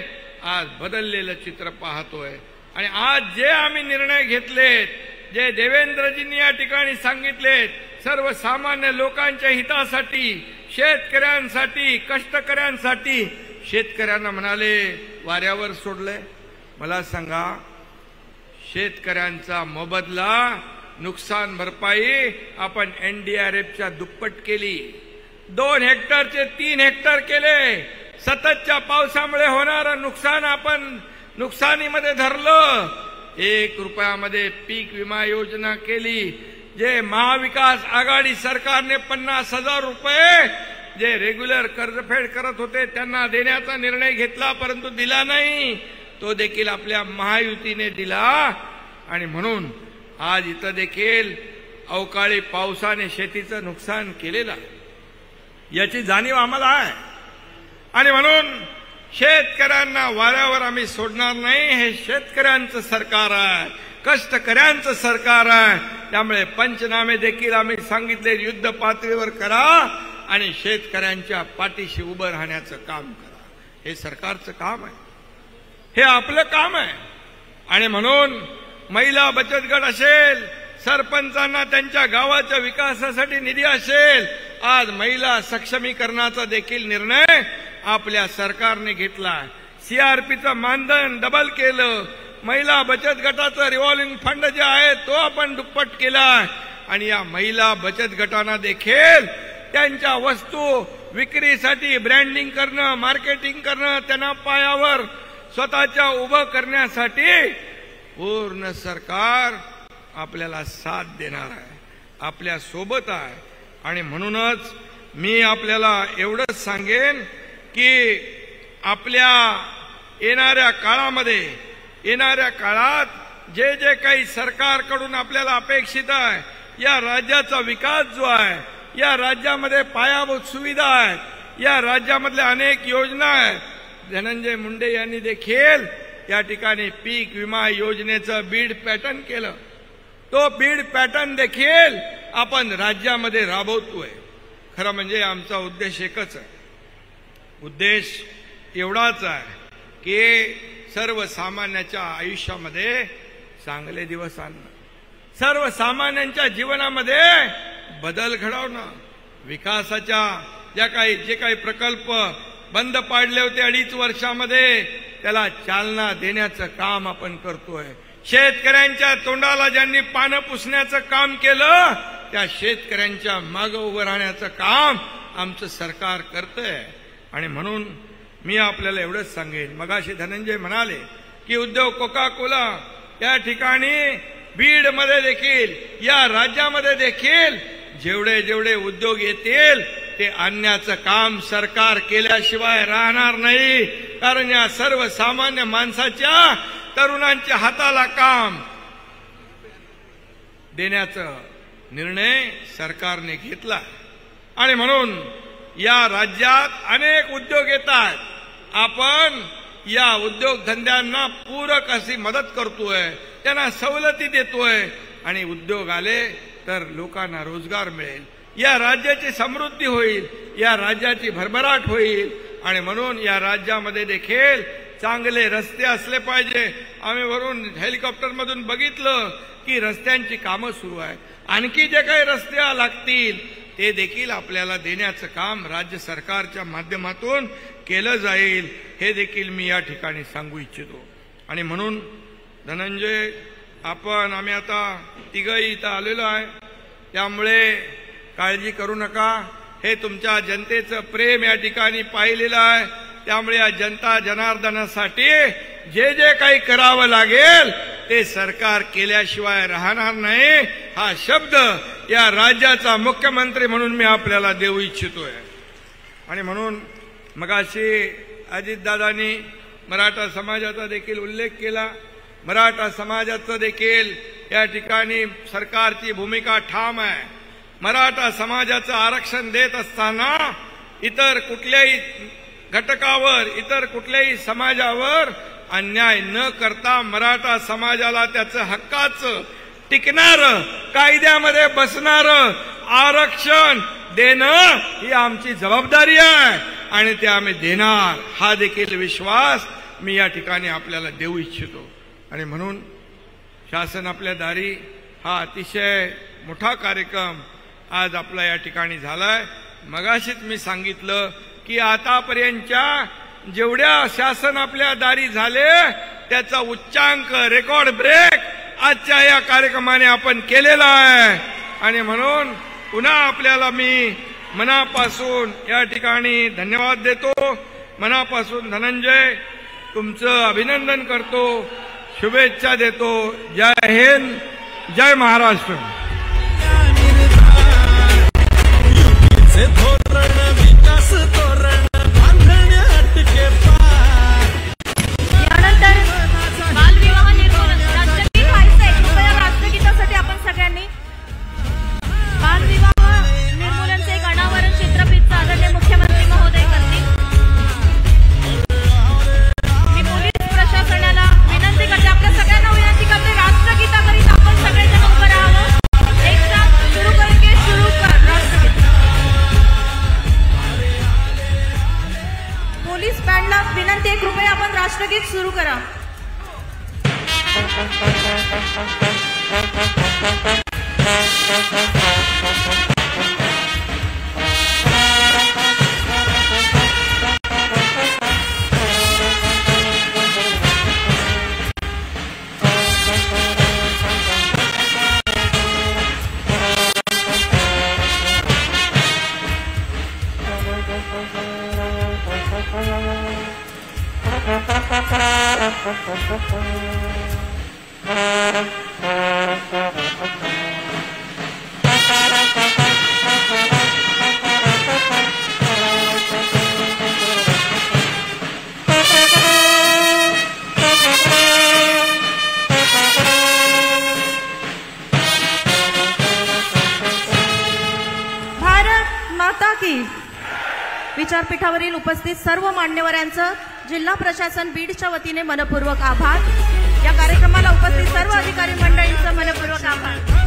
[SPEAKER 8] आज बदललेलं चित्र पाहतोय. आणि आज जे आम्ही निर्णय घेतलेत, जे देवेंद्रजींनी या ठिकाणी सांगितलेत, सर्वसामान्य लोकांच्या हितासाठी, शेतकऱ्यांसाठी, कष्टकऱ्यांसाठी, शेतकऱ्यांना म्हणाले वाऱ्यावर सोडले, मला सांगा, शेतकऱ्यांचा मोबदला, नुकसान भरपाई आपण NDRFच्या दुप्पट केली. 2 हेक्टरचे 3 हेक्टर केले. सततच्या पावसामुळे होणारं नुकसान आपण नुकसानीमध्ये धरलं. 1 रुपयामध्ये पीक विमा योजना केली. जे महाविकास आघाडी सरकारने 50,000 रुपये जे रेग्युलर कर्जफेड करत होते त्यांना देण्याचा निर्णय घेतला, परंतु दिला नाही. तो देखील आपल्या महायुतीने दिला. आणि म्हणून आज इथं देखील अवकाळी पावसाने शेतीचं नुकसान केलेलं याची जाणीव आम्हाला आहे. आणि म्हणून शेतकऱ्यांना वाऱ्यावर आम्ही सोडणार नाही. हे शेतकऱ्यांचं सरकार आहे, कष्टकऱ्यांचं सरकार आहे. त्यामुळे पंचनामे देखील आम्ही सांगितले युद्ध पातळीवर करा आणि शेतकऱ्यांच्या पाठीशी उभं राहण्याचं काम करा. हे सरकारचं काम आहे, हे आपलं काम आहे. आणि म्हणून महिला बचत गट असेल, सरपंचांना त्यांच्या गावाच्या विकासासाठी निधी असेल, आज महिला सक्षमीकरणाचा देखील निर्णय आपल्या सरकारने घेतला. CRPचं मानधन डबल केलं. महिला बचत गटाचं रिव्हॉल्विंग फंड जे आहे तो आपण दुप्पट केला. आणि या महिला बचत गटांना देखील त्यांच्या वस्तू विक्रीसाठी ब्रँडिंग करणं, मार्केटिंग करणं, त्यांना पायावर स्वतःच्या उभं करण्यासाठी पूर्ण सरकार आपल्याला साथ देणार आहे, आपल्या सोबत आहे. आणि म्हणूनच मी आपल्याला एवढंच सांगेन की आपल्या येणाऱ्या काळात जे जे काही सरकारकडून आपल्याला अपेक्षित आहे, या राज्याचा विकास जो आहे, या राज्यामध्ये पायाभूत सुविधा आहेत, या राज्यामधल्या अनेक योजना आहेत. धनंजय मुंडे यांनी देखील या ठिकाणी पीक विमा योजनेचं बीड पॅटर्न केलं. तो बीड पॅटर्न देखील आपण राज्यामध्ये राबवतोय. खरं म्हणजे आमचा उद्देश एकच आहे. उद्देश एवढाच आहे की सर्वसामान्यांच्या आयुष्यामध्ये चांगले दिवस आणणं, सर्वसामान्यांच्या जीवनामध्ये बदल घडवणं, विकासाच्या जे काही प्रकल्प बंद पाडले होते 2.5 वर्षामध्ये त्याला चालना देण्याचं काम आपण करतोय. शेतकऱ्यांच्या तोंडाला ज्यांनी पानं पुसण्याचं काम केलं, त्या शेतकऱ्यांच्या मागे उभं राहण्याचं काम आमचं सरकार करतंय. आणि म्हणून मी आपल्याला एवढंच सांगेन, मगाशी धनंजय म्हणाले की उद्योग कोका कोला या ठिकाणी बीडमध्ये देखील, या राज्यामध्ये देखील जेवढे जेवढे उद्योग येतील ते आणण्याचं काम सरकार केल्याशिवाय राहणार नाही. कारण या सर्वसामान्य माणसाच्या, तरुणांच्या हाताला काम देण्याचा निर्णय सरकारने घेतला. आणि म्हणून या राज्यात अनेक उद्योग येतात. आपण या उद्योगधंद्यांना पूरक अशी मदत करतोय, त्यांना सवलती देतोय. आणि उद्योग आले तर लोकांना रोजगार मिळेल, या राज्याची समृद्धी होईल, या राज्याची भरभराट होईल. आणि म्हणून या राज्यामध्ये देखील चांगले रस्ते असले पाहिजे. आम्ही वरून हेलिकॉप्टरमधून बघितलं की रस्त्यांची कामं सुरू आहेत. आणखी जे काही रस्ते लागतील ते देखील आपल्याला देण्याचं काम राज्य सरकारच्या माध्यमातून केलं जाईल, हे देखील मी या ठिकाणी सांगू इच्छितो. आणि म्हणून धनंजय, आम्ही आता तिघही इथं आलेलो आहे, त्यामुळे काळजी करू नका. हे तुमच्या जनतेचं प्रेम या ठिकाणी पाहिलेलं आहे. त्यामुळे या जनता जनार्दनासाठी जे जे काही करावं लागेल ते सरकार केल्याशिवाय राहणार नाही, हा शब्द या राज्याचा मुख्यमंत्री म्हणून मी आपल्याला देऊ इच्छितोय. आणि म्हणून मगाशी अजितदादांनी मराठा समाजाचा देखील उल्लेख केला. मराठा समाजाचं देखील या ठिकाणी सरकारची भूमिका ठाम आहे. मराठा समाजाचं आरक्षण देत असताना इतर कुठल्याही घटकावर, इतर कुठल्याही समाजावर अन्याय न करता मराठा समाजाला त्याचं हक्काचं, टिकणारं, कायद्यामध्ये बसणारं आरक्षण देणं ही आमची जबाबदारी आहे आणि ते आम्ही देणार, हा देखील विश्वास मी या ठिकाणी आपल्याला देऊ इच्छितो. आणि म्हणून शासन आपल्या दारी हा अतिशय मोठा कार्यक्रम आज आपला या ठिकाणी झालाय. मगाशीच मी सांगितलं की आतापर्यंतच्या जेवढ्या शासन आपल्या दारी झाले त्याचा उच्चांक रेकॉर्ड ब्रेक आजच्या या कार्यक्रमाने आपण केलेला आहे आणि म्हणून पुन्हा आपल्याला मी मनापासून या ठिकाणी धन्यवाद देतो. मनापासून धनंजय तुमचं अभिनंदन करतो, शुभेच्छा देतो. जय हिंद, जय महाराष्ट्र.
[SPEAKER 1] यानंतर बालविवाह निर्मूलन राष्ट्रगीत व्हायचंय. कृपया राष्ट्रगीतासाठी आपण सगळ्यांनी बालविवाह निर्मूलनचे एक अनावरण चित्रफित आदरणीय मुख्यमंत्री महोदय करतील. मी पोलीस प्रशासनाला विनंती करते, आपल्या सगळ्यांना विनंती करते, राष्ट्रगीताकरिता आपण सगळेजण उभं राहावं. एकदा सुरू करके सुरू कर राष्ट्रगीत. पोलीस बँडला विनंती आहे, कृपया आपण राष्ट्रगीत सुरू करा. विचारपीठावरील उपस्थित सर्व मान्यवरांचं जिल्हा प्रशासन बीडच्या वतीने मनपूर्वक आभार. या कार्यक्रमाला उपस्थित सर्व अधिकारी मंडळींचं मनपूर्वक आभार.